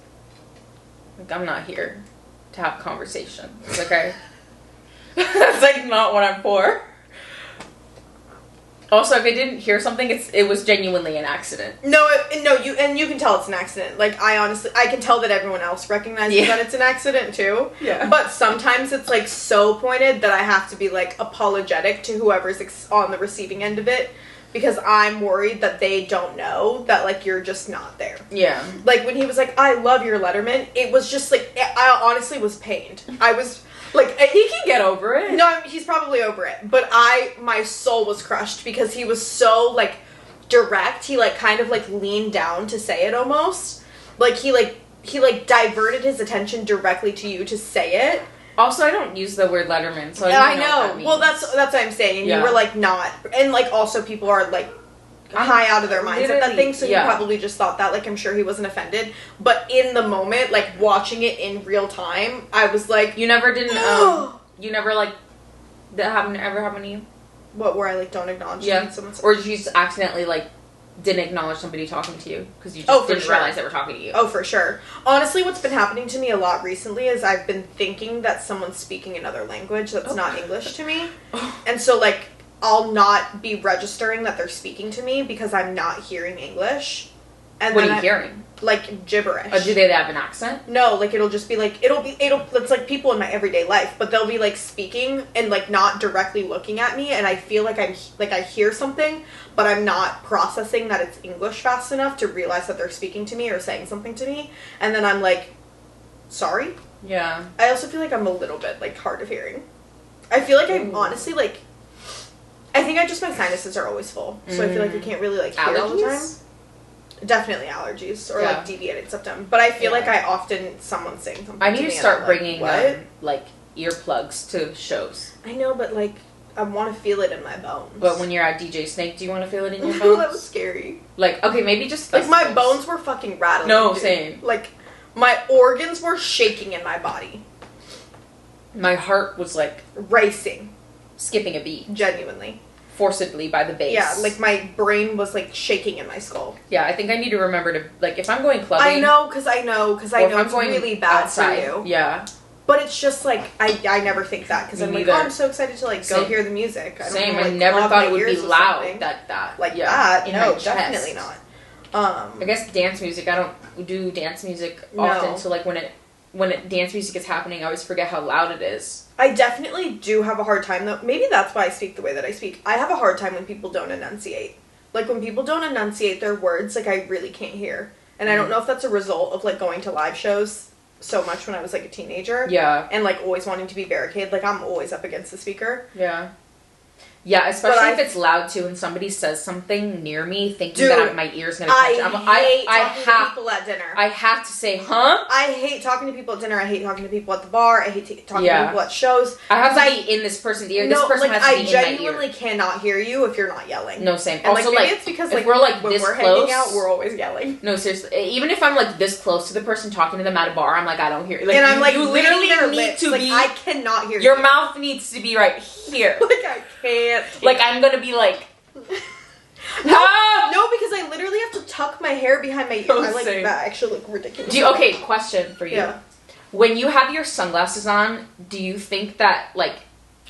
Like, I'm not here to have conversations, okay? That's like not what I'm for. Also, if I didn't hear something, it was genuinely an accident. You can tell it's an accident. Like, I can tell that everyone else recognizes that it's an accident too. Yeah. But sometimes it's like so pointed that I have to be like apologetic to whoever's on the receiving end of it, because I'm worried that they don't know that like you're just not there. Yeah. Like when he was like, "I love your Letterman," it was just like I honestly was pained. I was. Like, he can get over it. No, he's probably over it. But my soul was crushed because he was so, like, direct. He, like, kind of, like, leaned down to say it almost. Like, he diverted his attention directly to you to say it. Also, I don't use the word Letterman, so I don't know what that means. Well, that's what I'm saying. And you were, like, not. And, like, also people are, like, high out of their minds at that thing, so he probably just thought that. Like, I'm sure he wasn't offended. But in the moment, like, watching it in real time, I was like... You never didn't, you never, like, that ever happened to you? What, where I, like, don't acknowledge someone? Or did you just accidentally, like, didn't acknowledge somebody talking to you? Because you just didn't realize they were talking to you. Oh, for sure. Honestly, what's been happening to me a lot recently is I've been thinking that someone's speaking another language that's not English to me. And so, like... I'll not be registering that they're speaking to me because I'm not hearing English. And what are you hearing? Like gibberish. Do they have an accent? No, like it'll just be like it's like people in my everyday life, but they'll be like speaking and like not directly looking at me, and I feel like I hear something, but I'm not processing that it's English fast enough to realize that they're speaking to me or saying something to me, and then I'm like, sorry? Yeah. I also feel like I'm a little bit like hard of hearing. I feel like I'm honestly like I think my sinuses are always full, so I feel like I can't really, like, hear all the time. Definitely allergies, or, like, deviated septum. But I feel like someone's saying something I need to start bringing, like earplugs to shows. I know, but, like, I want to feel it in my bones. But when you're at DJ Snake, do you want to feel it in your bones? That was scary. Like, okay, maybe just festivals. Like, my bones were fucking rattling. No, dude. same. Like, my organs were shaking in my body. My heart was, like... racing. Skipping a beat. Genuinely. Forcibly by the bass. Yeah, like my brain was like shaking in my skull. Yeah, I think I need to remember to, like, if I'm going clubbing... I know, because I know it's really bad outside, for you. Yeah. But it's just like I never think that because I'm like, oh, I'm so excited to like go hear the music. I never thought it would be loud that that. No, definitely not. I guess dance music. I don't do dance music often, so like when dance music is happening, I always forget how loud it is. I definitely do have a hard time though. Maybe that's why I speak the way that I speak. I have a hard time when people don't enunciate. Like when people don't enunciate their words, like I really can't hear. And I don't know if that's a result of like going to live shows so much when I was like a teenager. Yeah. And like always wanting to be barricaded. Like I'm always up against the speaker. Yeah. Yeah, especially if it's loud too and somebody says something near me thinking that my ear's gonna catch it. I hate talking to people at dinner. I have to say, huh? I hate talking to people at dinner. I hate talking to people at the bar. I hate talking to people at shows. I have to be in this person's ear. This person has to be in my ear. I genuinely cannot hear you if you're not yelling. No, same. And also, maybe it's because if we're like when this we're close, hanging out, we're always yelling. No, seriously. Even if I'm like this close to the person talking to them at a bar, I'm like, I don't hear. Like, and I'm like, you literally need to be. I cannot hear you. Your mouth needs to be right here. Like I can't. Like I'm gonna be like. No, because I literally have to tuck my hair behind my ear. I like that. Actually look ridiculous. Okay, question for you. Yeah. When you have your sunglasses on, do you think that like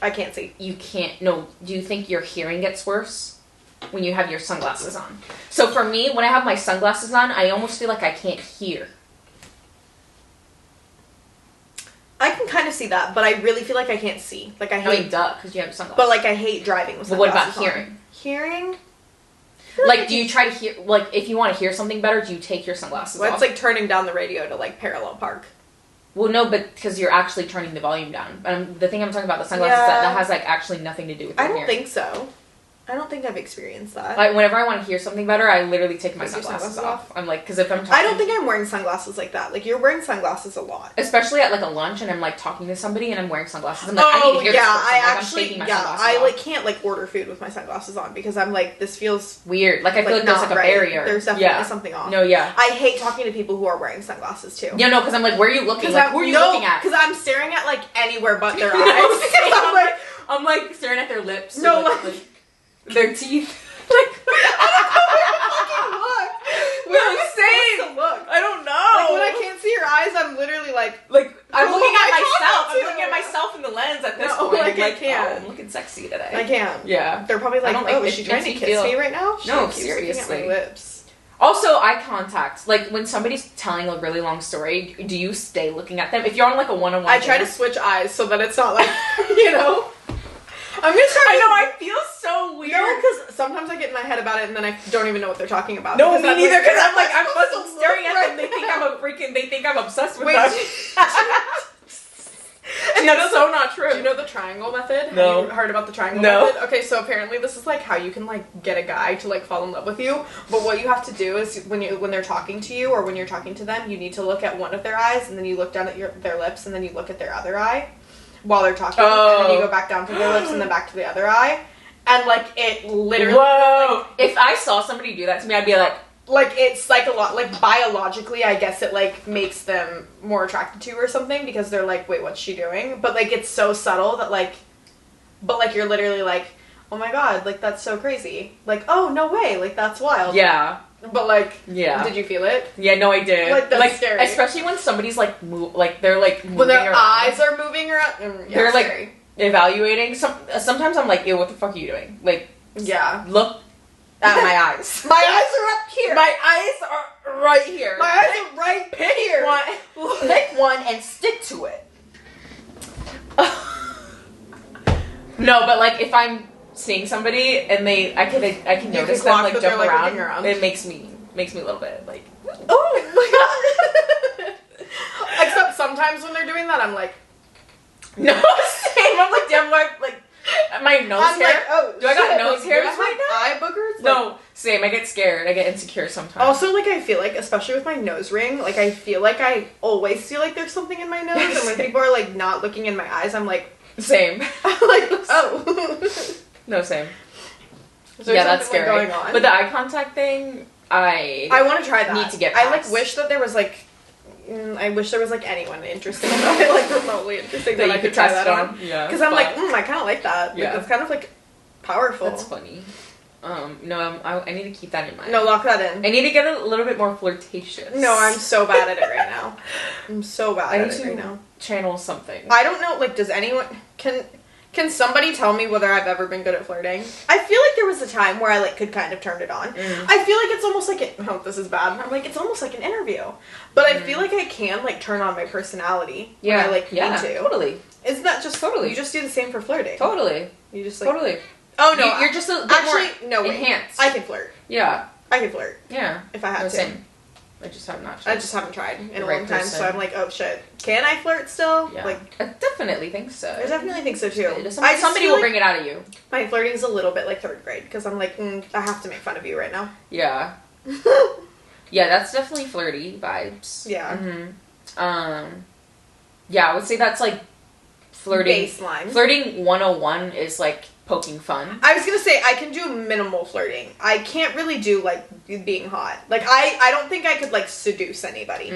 I can't see? You can't. No. Do you think your hearing gets worse when you have your sunglasses on? So for me, when I have my sunglasses on, I almost feel like I can't hear. I can kind of see that, but I really feel like I can't see. Like I hate because you have sunglasses. But like I hate driving with sunglasses. But what about hearing? Hearing? Like, do you try to hear? Like, if you want to hear something better, do you take your sunglasses off? It's like turning down the radio to like parallel park. Well, no, but because you're actually turning the volume down. The thing I'm talking about, the sunglasses, that has like actually nothing to do with your hearing. I don't think so. I don't think I've experienced that. Like, whenever I want to hear something better, I literally take my sunglasses off. I'm like, because if I'm talking... I don't think I'm wearing sunglasses like that. Like, you're wearing sunglasses a lot. Especially at, like, a lunch, and I'm, like, talking to somebody, and I'm wearing sunglasses. I'm like, I need to hear this person. I, like, can't, like, order food with my sunglasses on, because I'm like, this feels... weird. Like, I feel like there's, like, a barrier. There's definitely something off. No, yeah. I hate talking to people who are wearing sunglasses, too. Yeah, no, because I'm like, where are you looking? Like, who are you looking at? Because I'm staring at, like, anywhere but their eyes. I'm, like, staring at their lips. No, like their teeth. Like, I don't know where to fucking look. Where am I supposed to look? I don't know. Like, when I can't see your eyes, I'm literally like I'm looking at myself. I'm looking at myself in the lens at this point. Like, I can't. Oh, I'm looking sexy today. I can't. Yeah. They're probably like, is she trying to kiss me right now? No, seriously. At my lips. Also, eye contact. Like, when somebody's telling a really long story, do you stay looking at them? If you're on, like, a one-on-one I try to switch eyes so that it's not like, you know... I'm gonna try. I know, I feel so weird. No, because sometimes I get in my head about it and then I don't even know what they're talking about. No, me neither, because I'm like, I'm fucking staring at them. They think I'm obsessed with them. And that's so not true. Do you know the triangle method? No. Have you heard about the triangle method? Okay, so apparently this is like how you can like get a guy to like fall in love with you. But what you have to do is when they're talking to you or when you're talking to them, you need to look at one of their eyes and then you look down at their lips and then you look at their other eye. While they're talking, and then you go back down to their lips and then back to the other eye, and like it literally. Whoa! Like, if I saw somebody do that to me, I'd be like it's like a lot, like biologically, I guess it like makes them more attracted to you or something because they're like, wait, what's she doing? But like it's so subtle that like, but like you're literally like, oh my god, like that's so crazy, like oh no way, like that's wild. Yeah. But like, yeah. Did you feel it? Yeah, no, I did. Like that's scary. Especially when somebody's like they're like moving when their around. eyes are moving around. Yeah, they're like scary. Evaluating. Sometimes I'm like, ew, what the fuck are you doing? Like, yeah, look at my eyes. My eyes are up here. My eyes are right here. My eyes are right here. Pick one and stick to it. No, but like if I'm seeing somebody and I can notice them like jump around. It makes me a little bit like, oh my god. Except sometimes when they're doing that, I'm like, no, same. I'm like, damn, like my nose I'm hair. Like, oh, do I got nose hairs right now? Eye boogers? No, same. I get scared. I get insecure sometimes. Also, like I feel like, especially with my nose ring, like I feel like I always feel like there's something in my nose, and when people are like not looking in my eyes, I'm like, same. I'm like, oh. No, same. Yeah, that's scary. Like, going on? But the eye contact thing, I want to try that. Need to get past. I like wish that there was like, I wish there was like anyone interesting about it, like remotely interesting that I could try that on. Yeah. Because I'm like, I kind of like that. Yeah. Like, it's kind of like powerful. That's funny. No, I need to keep that in mind. No, lock that in. I need to get a little bit more flirtatious. No, I'm so bad at it right now. I'm so bad at it right now. channel something. I don't know, like, does anyone... Can somebody tell me whether I've ever been good at flirting? I feel like there was a time where I, like, could kind of turn it on. I feel like it's almost like... Oh, this is bad. I'm like, it's almost like an interview. But I feel like I can, like, turn on my personality when I, like, need to. Totally. Isn't that just... Totally. You just do the same for flirting. Totally. You just, like... Totally. Oh, no. You're just a bit actually, more no, wait. enhanced. I can flirt. Yeah. I can flirt. Yeah. If I had to. Same. I just have not. I just haven't tried in a right long time, person. so I'm like, oh shit. Can I flirt still? Yeah. Like, I definitely think so. I definitely think so too. Somebody will bring it out of you. My flirting's a little bit like 3rd grade, because I'm like, I have to make fun of you right now. Yeah. Yeah, that's definitely flirty vibes. Yeah. Yeah, I would say that's like flirting. Baseline. Flirting 101 is like poking fun. I was gonna say, I can do minimal flirting. I can't really do, like, being hot. Like, I don't think I could, like, seduce anybody.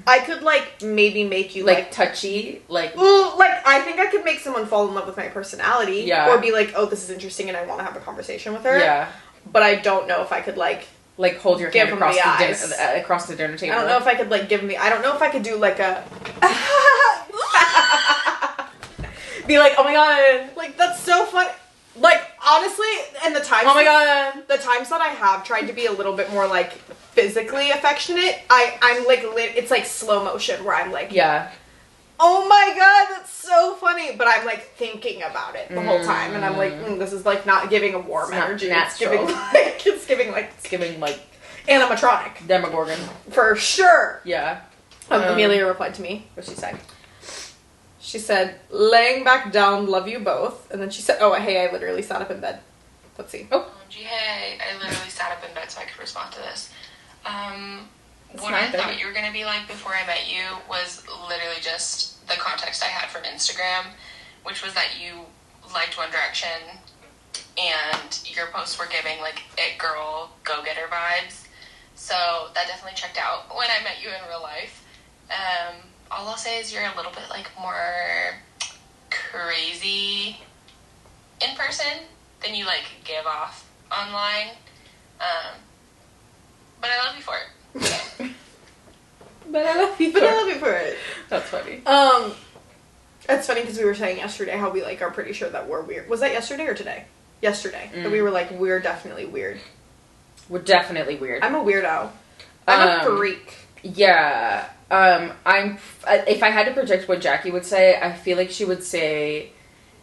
I could, like, maybe make you, like... touchy? Like... Well, like, I think I could make someone fall in love with my personality. Yeah. Or be like, oh, this is interesting and I want to have a conversation with her. Yeah. But I don't know if I could, like... Like, hold your hand across across the dinner table. I don't know if I could, like, I don't know if I could do, like, a... be like, oh my god, like, that's so funny. Like, honestly, and the times... Oh my god. The times that I have tried to be a little bit more, like, physically affectionate, I'm, like, it's, like, slow motion, where I'm, like... Yeah. Oh my god, that's so funny. But I'm, like, thinking about it the whole time, and I'm like, this is, like, not giving a warm energy. It's giving, like, animatronic. Demogorgon. For sure. Yeah. Amelia replied to me. What'd she say? She said, laying back down, love you both. And then she said, oh, hey, I literally sat up in bed. Let's see. Oh. Hey, I literally sat up in bed so I could respond to this. What I thought you were going to be like before I met you was literally just the context I had from Instagram, which was that you liked One Direction and your posts were giving, like, it girl, go-getter vibes. So that definitely checked out when I met you in real life. All I'll say is you're a little bit, like, more crazy in person than you, like, give off online. But I love you for it. But I love you for it. That's funny. It's funny because we were saying yesterday how we, like, are pretty sure that we're weird. Was that yesterday or today? Yesterday. That we were like, we're definitely weird. We're definitely weird. I'm a weirdo. I'm a freak. Yeah. If I had to predict what Jackie would say, I feel like she would say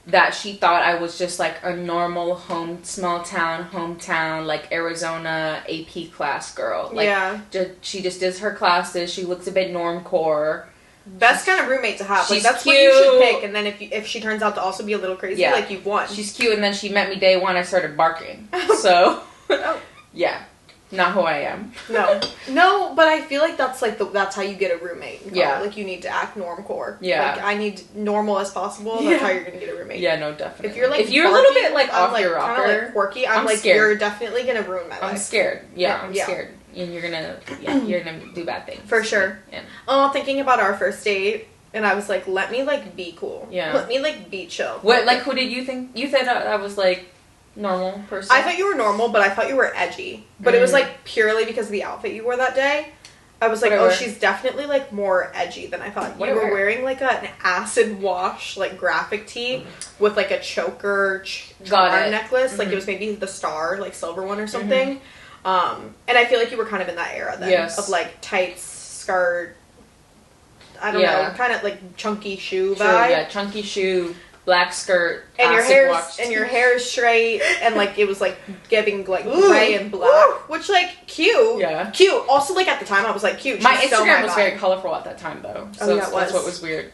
that she thought I was just, like, a normal hometown, like, Arizona AP class girl. Like, yeah. She just does her classes. She looks a bit normcore. Best kind of roommate to have. Like, that's cute. What you should pick. And then if she turns out to also be a little crazy, like, you've won. She's cute, and then she met me day one. I started barking. So, yeah. Not who I am. No, but I feel like that's like that's how you get a roommate. Yeah. Like, you need to act normcore. Yeah. Like, I need normal as possible. That's how you're gonna get a roommate. Yeah, no, definitely. If you're like a little bit like off your rocker, kind of like quirky, I'm like scared. You're definitely gonna ruin my life. I'm scared. Yeah, I'm scared. And you're gonna do bad things. For sure. Yeah. Oh, thinking about our first date, and I was like, let me like be cool. Yeah. Let me like be chill. What who did you think? You said I was like normal person. I thought you were normal, but I thought you were edgy. But it was like purely because of the outfit you wore that day. I was like, oh, she's definitely like more edgy than I thought. You were wearing like an acid wash, like graphic tee with like a choker charm necklace. Like it was maybe the star, like silver one or something. And I feel like you were kind of in that era then of like tights, skirt. I don't know, kind of like chunky shoe vibe. Yeah, chunky shoe. Black skirt, and your hair is straight, and like it was like giving like gray and black, which like cute. Also, like at the time, I was like cute. My Instagram was very colorful at that time, though. So that's what was weird.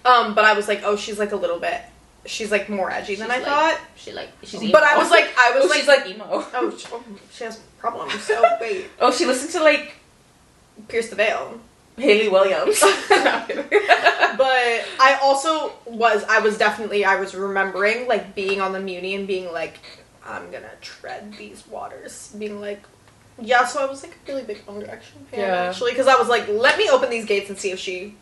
But I was like, oh, she's like a little bit. She's like more edgy than I thought. She's emo. But I was like, she's like emo. Oh, she has problems. So wait. Oh, she listened to like Pierce the Veil. Haley Williams. But I also I was remembering like being on the Muni and being like, I'm gonna tread these waters. Being like, yeah, so I was like a really big One Direction fan actually, because I was like, let me open these gates and see if she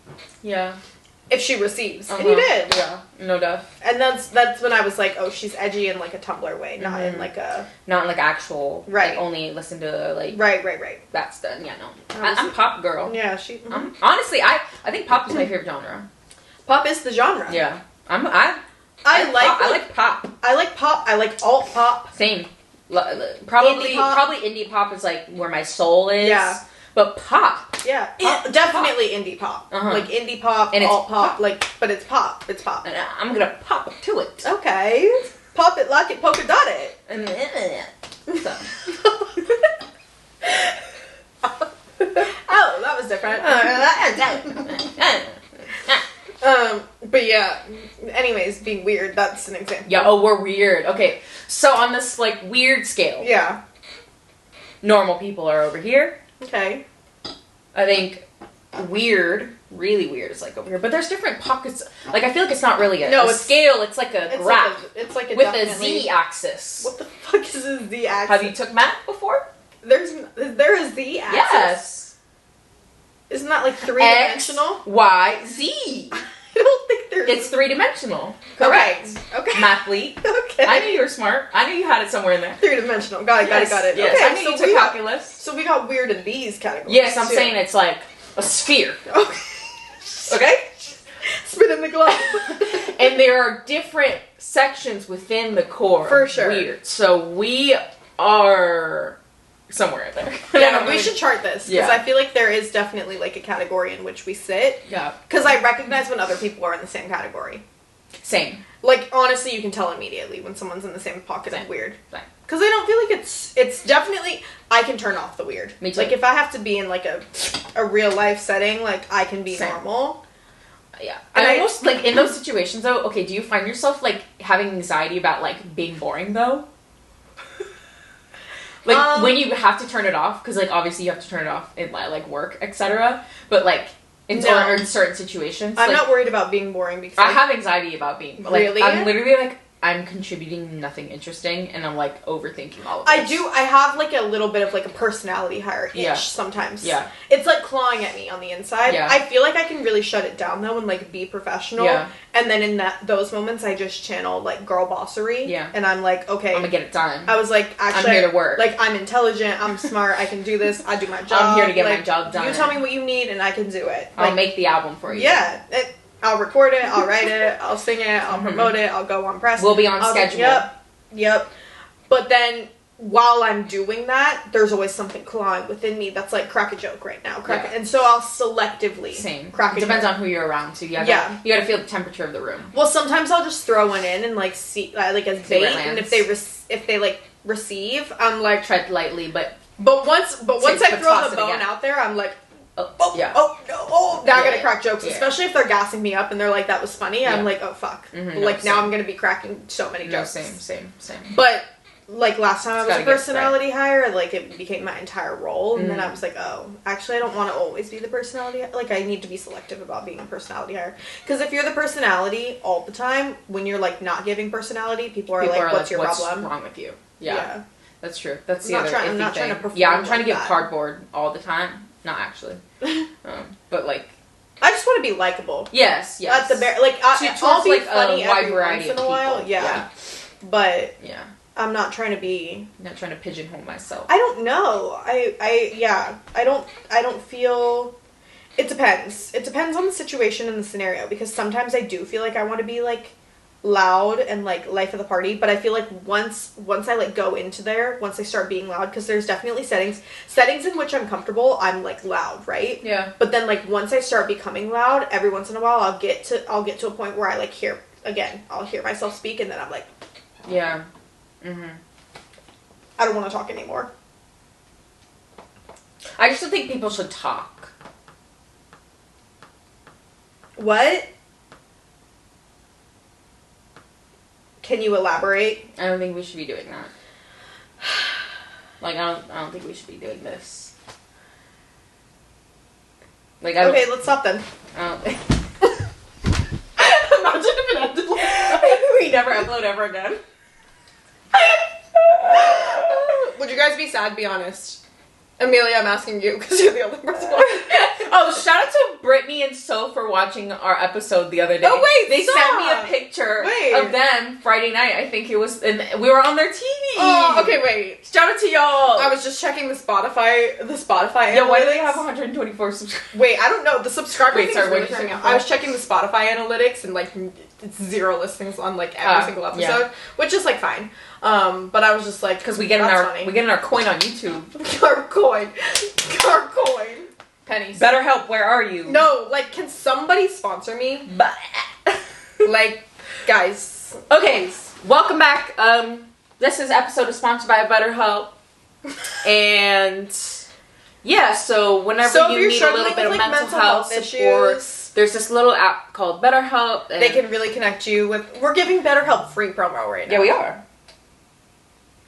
if she receives. And he did. Yeah, no doubt. And that's when I was like, oh, she's edgy in like a Tumblr way, not in like a... Not in like actual... Right. Like, only listen to like... Right. That's done. Yeah, no. I'm pop girl. Yeah, she... Honestly, I think pop is my favorite genre. Pop is the genre. Yeah. I like pop. I like pop. I like alt pop. Same. Probably indie pop is like where my soul is. Yeah. But pop. Yeah. Definitely pop. Indie pop. Like indie pop, and alt pop, like, but it's pop. It's pop. And I'm gonna pop up to it. Okay. Pop it, lock it, polka dot it. So. Oh, that was different. But yeah, anyways, being weird, that's an example. Yeah, oh, we're weird. Okay, so on this, like, weird scale. Yeah. Normal people are over here. Okay. I think weird, really weird is, like, over here. But there's different pockets. Like, I feel like it's not really a scale. It's like a graph. It's like a with a z-axis. What the fuck is a z-axis? Have you took math before? Is there a z-axis? Yes. Isn't that like three-dimensional? X, Y, Z. I don't think there's... It's three-dimensional. Correct. Okay. Mathlete. Okay. I knew you were smart. I knew you had it somewhere in there. Three-dimensional. Got it. Yes. Got it. Yes. Okay, I knew you took calculus. So we got weird in these categories. Yes, I'm saying it's like a sphere. Okay. Okay? Spin in the globe. And there are different sections within the core. For sure. Weird. So we are... somewhere in there. Yeah, we should chart this. Because Yeah. I feel like there is definitely like a category in which we sit. Yeah. Because I recognize when other people are in the same category. Same. Like, honestly, you can tell immediately when someone's in the same pocket of weird. Same. Because I don't feel like it's definitely... I can turn off the weird. Me too. Like, if I have to be in like a real life setting, like, I can be normal. Yeah. And I almost, like, in those situations, though, okay, do you find yourself, like, having anxiety about, like, being boring, though? Like, when you have to turn it off, because, like, obviously you have to turn it off in, like, work, etc. But, like, in certain situations. I'm like, not worried about being boring because... I have anxiety about being... Like, really? I'm literally, like, I'm contributing nothing interesting, and I'm, like, overthinking all of this. I have, like, a little bit of, like, a personality higher-itch sometimes. Yeah. It's, like, clawing at me on the inside. Yeah. I feel like I can really shut it down, though, and, like, be professional. Yeah. And then in those moments, I just channel, like, girl bossery. Yeah. And I'm like, okay. I'm gonna get it done. I was like, actually... I'm here to work. Like, I'm intelligent, I'm smart, I can do this, I do my job. I'm here to get like, my job done. You tell me what you need, and I can do it. I'll Like, make the album for you. Yeah. I'll record it, I'll write it, I'll sing it, I'll promote it, I'll go on press. We'll be on schedule. Yep. But then, while I'm doing that, there's always something clawing within me that's like, crack a joke right now. And so I'll selectively crack a joke. Depends on who you're around, too. You gotta feel the temperature of the room. Well, sometimes I'll just throw one in and, like, see, like, as bait, and if they like, receive, I'm like... Tread lightly, but once I throw the bone out there, I'm like... now I gotta crack jokes, especially if they're gassing me up and they're like, that was funny. I'm like, oh fuck. Now I'm gonna be cracking so many jokes. Same. But like last time I was a personality hire, like it became my entire role, and then I was like, oh, actually I don't want to always be the personality. Like I need to be selective about being a personality hire, because if you're the personality all the time, when you're like not giving personality, people are like, what's your problem? What's wrong with you? Yeah. That's true. That's the I'm other not thing. Trying to perform. Yeah, I'm trying to give that. cardboard all the time. Not actually. But like, I just want to be likable. Yes. At the I'll be like funny a wide every variety once in of a while. people. Yeah. But yeah, I'm not trying to be. I'm not trying to pigeonhole myself. I don't know. I don't feel. It depends. It depends on the situation and the scenario, because sometimes I do feel like I want to be like loud and like life of the party, but I feel like once I like go into there, once I start being loud, because there's definitely settings in which I'm comfortable, I'm like loud, right? Yeah. But then like once I start becoming loud, every once in a while I'll get to a point where I like I'll hear myself speak, and then I'm like, yeah. I don't want to talk anymore. I just don't think people should talk. What? Can you elaborate? I don't think we should be doing that. Like, I don't think we should be doing this. Like, okay, let's stop then. Imagine if it ended like we never upload ever again. Would you guys be sad? Be honest. Amelia, I'm asking you because you're the only person. Oh, shout out to Brittany and So for watching our episode the other day. Oh, wait, they stop. sent me a picture of them Friday night. I think it was, and we were on their TV. Oh, okay, wait. Shout out to y'all. I was just checking the Spotify. Yeah, why do they have 124 subscribers? Wait, I don't know. The subscriber Wait, thing sorry, is what really did you throwing me say off. I was checking the Spotify analytics and like it's 0 listings on like every single episode, which is like fine. But I was just like, because we get in our coin on YouTube. our coin. Pennies. BetterHelp, where are you? No, like, can somebody sponsor me? Like, guys. Okay, welcome back. This is episode sponsored by BetterHelp. And yeah, so whenever you need a little bit of mental health support, there's this little app called BetterHelp. And they can really connect you with. We're giving BetterHelp free promo right now. Yeah, we are.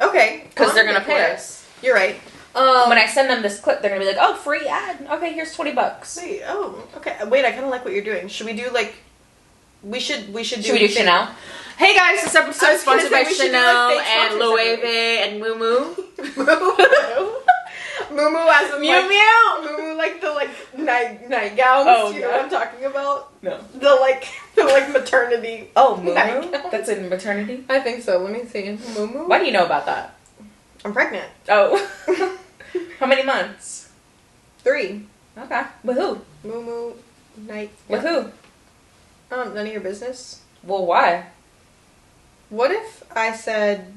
Okay. Because they're going to pay us. You're right. When I send them this clip, they're going to be like, oh, free ad. Okay, here's $20. Wait, okay. Wait, I kind of like what you're doing. Should we do, like... Should we do Chanel? Hey, guys, this episode is sponsored by Chanel and Loewe and Moo Moo. Moo Moo as in, Mew Mew. Moo Moo, like, the, like, nightgowns. Oh, you know what I'm talking about? No. The maternity. Oh, Moo Moo? That's in maternity? I think so. Let me see. Moo Moo? Why do you know about that? I'm pregnant. Oh. How many months? 3. Okay. With who? Moo Moo night. With who? None of your business. Well, why? What if I said...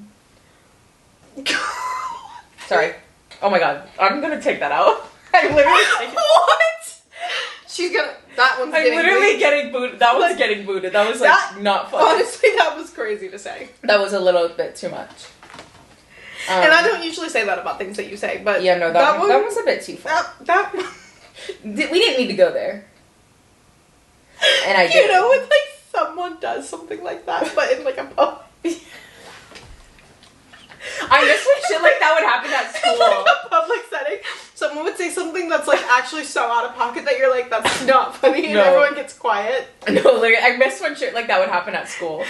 Sorry. Oh my god. I'm gonna take that out. I literally... What? She's gonna... That one's getting booted. Getting booted. That one's getting booted. That was not fun. Honestly, that was crazy to say. That was a little bit too much. And I don't usually say that about things that you say, but... Yeah, no, that was a bit too fun. We didn't need to go there. And I did. You know, when, like, someone does something like that, but in, like, a pub... I miss when shit like that would happen at school. In, like, a public setting, someone would say something that's, like, actually so out of pocket that you're like, that's not funny, and everyone gets quiet. No, literally, I miss when shit like that would happen at school.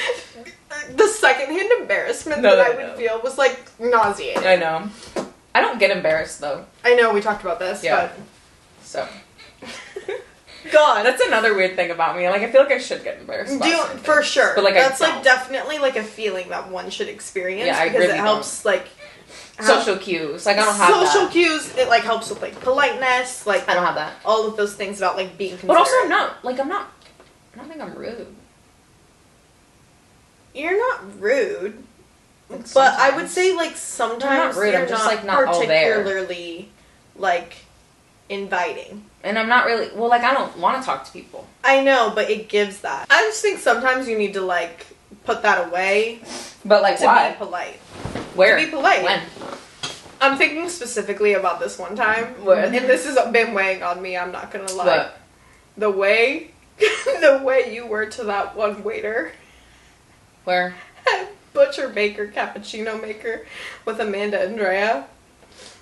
The secondhand embarrassment that I would feel was, like, nauseating. I know. I don't get embarrassed, though. I know, we talked about this, but... So... God. That's another weird thing about me. Like, I feel like I should get embarrassed about for sure. But, like, that's, I like, definitely, like, a feeling that one should experience. Yeah, because it helps, like... Social cues. Like, I don't have that. Social cues, it, like, helps with, like, politeness. Like, I don't have that. All of those things about, like, being considerate. But also, I don't think I'm rude. You're not rude. Like, but I would say, like, sometimes I'm not rude. you're I'm just, like, not all there. particularly, like, inviting. And I'm not really... Well, like, I don't want to talk to people. I know, but it gives that. I just think sometimes you need to, like, put that away. But, like, why? To be polite. Where? To be polite. When? I'm thinking specifically about this one time. What? And this has been weighing on me, I'm not gonna lie. What? The way you were to that one waiter. Where? Butcher Baker Cappuccino Maker with Amanda Andrea.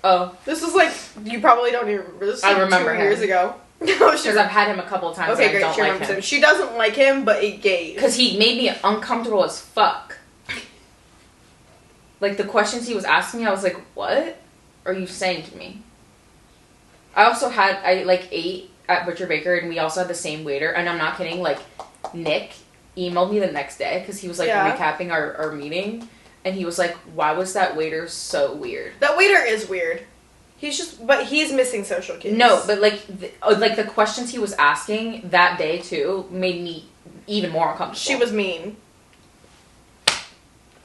Oh. This was like, you probably don't even remember this. I remember 2 years ago. Because I've had him a couple of times. Okay, and great. I don't She like remembers him. him. She doesn't like him, but it gave. Because he made me uncomfortable as fuck. Like, the questions he was asking me, I was like, what are you saying to me? I also ate at Butcher Baker, and we also had the same waiter, and I'm not kidding, like, Nick emailed me the next day, because he was, like, recapping our meeting, and he was like, why was that waiter so weird? That waiter is weird. But he's missing social cues. No, but, like, the questions he was asking that day, too, made me even more uncomfortable. She was mean.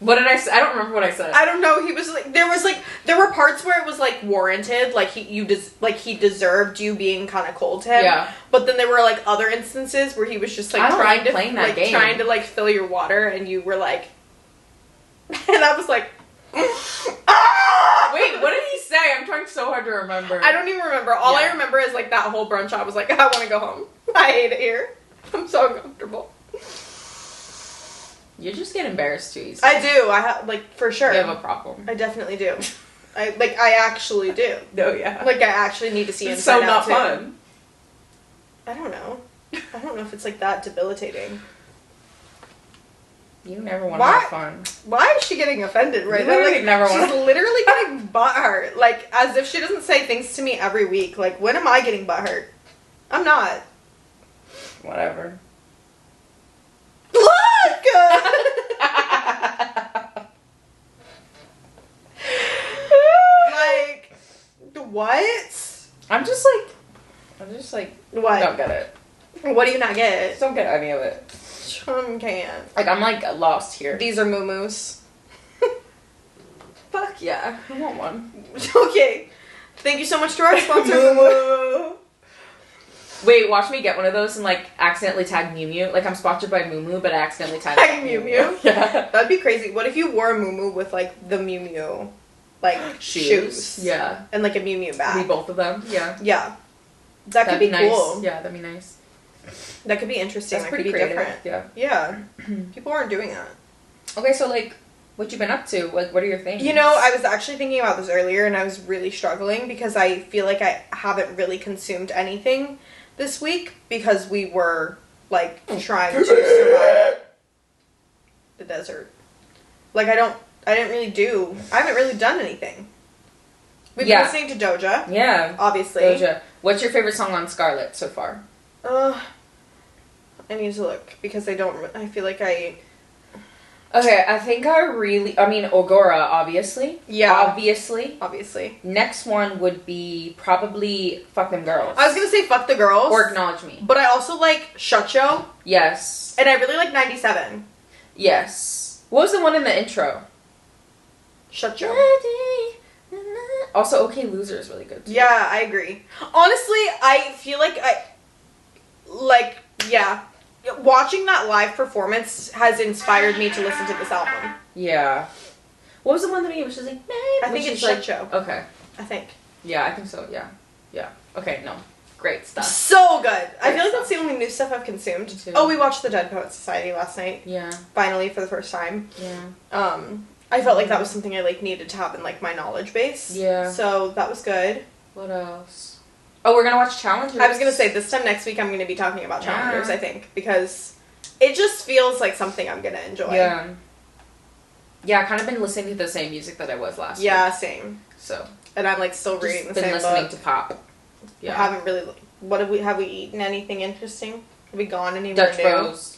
What did I say? I don't remember what I said. I don't know. He was like, there were parts where it was like warranted, like he deserved you being kind of cold to him. Yeah. But then there were like other instances where he was just like trying to like fill your water, and you were like, and I was like, ah! Wait, what did he say? I'm trying so hard to remember. I don't even remember. All I remember is like that whole brunch. I was like, I want to go home. I hate it here. I'm so uncomfortable. You just get embarrassed too easily. I do. I have, like, for sure. You have a problem. I definitely do. I actually do. No, yeah. Like, I actually need to see it's inside so not out, too. fun. I don't know. I don't know if it's, like, that debilitating. You never want to have fun. Why is she getting offended right now? Like, she's literally getting butthurt. Like, as if she doesn't say things to me every week. Like, when am I getting butthurt? I'm not. Whatever. Look! Like, what? I'm just like, What? don't get it. What do you not get? Just don't get any of it. Can't. Like, I'm like lost here. These are moo-moos. Fuck yeah. I want one. Okay. Thank you so much to our sponsor, Moo. Wait, watch me get one of those and like accidentally tag Mew Mew. Like I'm sponsored by Moo Moo, but I accidentally tag Mew Mew. Yeah. That'd be crazy. What if you wore a Moo Moo with like the Mew Mew, like shoes? Yeah. And like a Mew Mew bag. Be both of them. Yeah. Yeah. That'd be nice. cool. Yeah, that'd be nice. That could be interesting. That's that could pretty be creative. different. Yeah. Yeah. People aren't doing that. Okay, so like, what you been up to? Like, what are your things? You know, I was actually thinking about this earlier, and I was really struggling because I feel like I haven't really consumed anything this week because we were like trying to survive the desert. Like I haven't really done anything. We've been listening to Doja. Yeah. Obviously. Doja. What's your favorite song on Scarlet so far? I need to look because I feel like Okay, I think Ogora, obviously. Yeah. Obviously. Next one would be probably Fuck Them Girls. I was gonna say Fuck the Girls. Or Acknowledge Me. But I also like Shutcho. Yes. And I really like 97. Yes. What was the one in the intro? Shutcho. Also, OK Loser is really good too. Yeah, I agree. Honestly, I feel like watching that live performance has inspired me to listen to this album. Yeah. What was the one that he was just like, I think it's Shutcho. Okay. I think. Yeah, I think so, yeah. Yeah. Okay, no. Great stuff. So good. I feel like that's the only new stuff I've consumed. Me too. Oh, we watched The Dead Poets Society last night. Yeah. Finally, for the first time. Yeah. I felt like that was something I needed to have in my knowledge base. Yeah. So that was good. What else? Oh, we're gonna watch Challengers. I was gonna say this time next week I'm gonna be talking about Challengers. I think because it just feels like something I'm gonna enjoy. Yeah. Yeah, I kind of been listening to the same music that I was last week. Yeah, same. So. And I'm still reading the same book. Been listening to pop. Yeah. I haven't really. Have we eaten anything interesting? Have we gone anywhere Dutch new? Bros.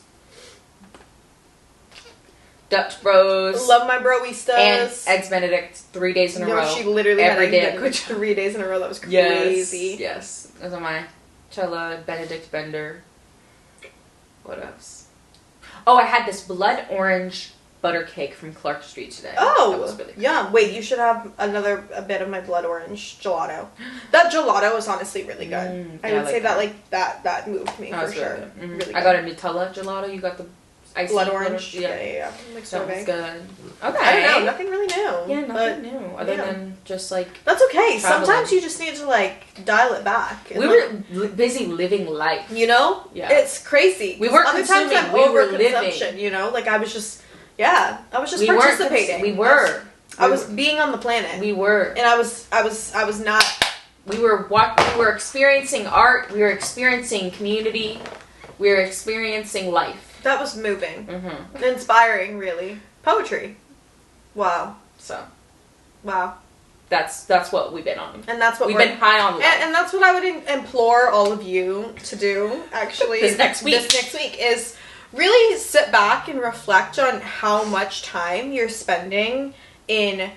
Dutch Bros. Love my broistas. And Eggs Benedict 3 days in a row. She literally every had day Eggs Benedict 3 days in a row. That was crazy. Yes. Those are my Coachella Benedict Bender. What else? Oh, I had this blood orange butter cake from Clark Street today. Oh, that was really good. Yeah. Wait, you should have a bit of my blood orange gelato. That gelato is honestly really good. I would say that moved me for sure. Really good. Mm-hmm. Really good. I got a Nutella gelato. You got the icy blood orange. Yeah. Like that was good. Okay. I don't know. Nothing really new. Yeah, nothing new other than just That's okay. traveling. Sometimes you just need to dial it back. We were busy living life. You know? Yeah. It's crazy. We weren't other times consuming, I'm we were overconsumption, living. you know? I was just participating. We were. I was being on the planet. We were. And I was not. We were experiencing art. We were experiencing community. We were experiencing life. That was moving. Mm-hmm. Inspiring, really. Poetry. Wow. So. Wow. That's what we've been on. And that's what we've been high on life. And that's what I would implore all of you to do, actually. This next week is really sit back and reflect on how much time you're spending in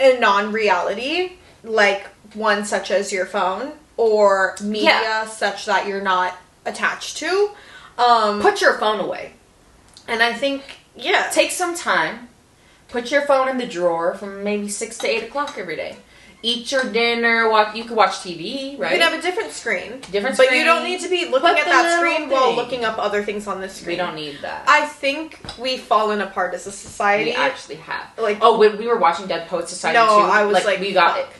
non-reality, like one such as your phone, or media such that you're not attached to. Put your phone away. And I think, take some time. Put your phone in the drawer from maybe 6 to 8 o'clock every day. Eat your dinner. You could watch TV, right? You can have a different screen. But you don't need to be looking at that screen while looking up other things on the screen. We don't need that. I think we've fallen apart as a society. We actually have. When we were watching Dead Poets Society too. I was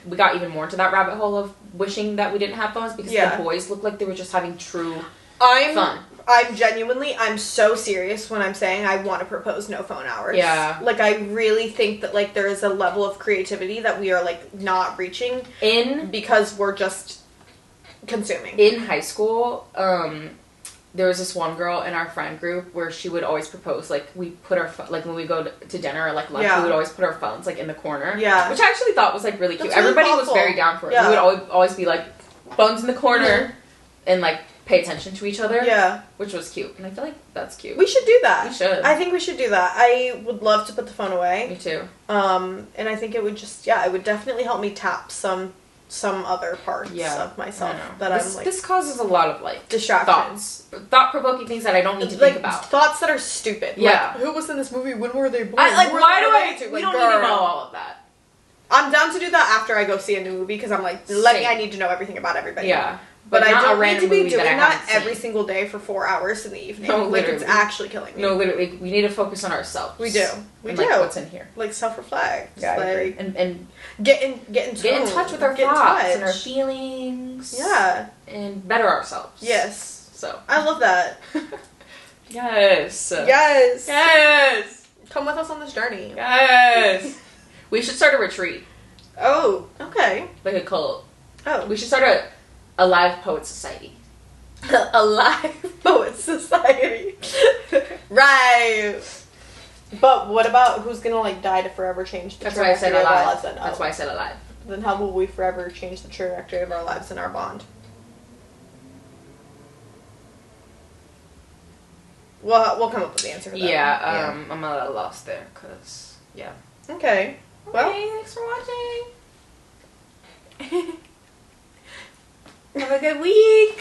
we got even more into that rabbit hole of wishing that we didn't have phones because the boys looked like they were just having true fun. I'm so serious when I'm saying I want to propose no phone hours. Yeah. I really think that, there is a level of creativity that we are, not reaching because we're just consuming. In high school, there was this one girl in our friend group where she would always propose. Like, we put our, like, when we go to dinner or, like, lunch, we would always put our phones, like, in the corner. Yeah. Which I actually thought was, like, really cute. That's really Everybody thoughtful. was very down for it. Yeah. We would always be, like, phones in the corner and, like, pay attention to each other. Yeah. Which was cute. And I feel like that's cute. We should do that. We should. I think we should do that. I would love to put the phone away. Me too. And I think it would just, it would definitely help me tap some other parts of myself that I'm like. This causes a lot of like distractions, thought-proking things that I don't need to think about. Thoughts that are stupid. Yeah. Like, who was in this movie? When were they born? Why do I? Like, we don't need to know all of that. I'm down to do that after I go see a new movie because I'm like, I need to know everything about everybody. Yeah. But I don't need to be doing that every single day for 4 hours in the evening. No, literally. Like, it's actually killing me. No, literally. We need to focus on ourselves. We do. Like, what's in here. Like, self-reflect. Yeah, like, and get in touch with our thoughts and our feelings. Yeah. And better ourselves. Yes. So. I love that. Yes. Yes. Yes. Come with us on this journey. Yes. We should start a retreat. Oh, okay. Like a cult. Oh. We should start a live poet society. A live poet society. Right. But what about who's gonna like die to forever change the trajectory of our lives? That's why I said alive. Then how will we forever change the trajectory of our lives and our bond? We'll come up with the answer for that. Yeah, I'm a little lost there, cause Okay. Well, thanks for watching. Have a good week.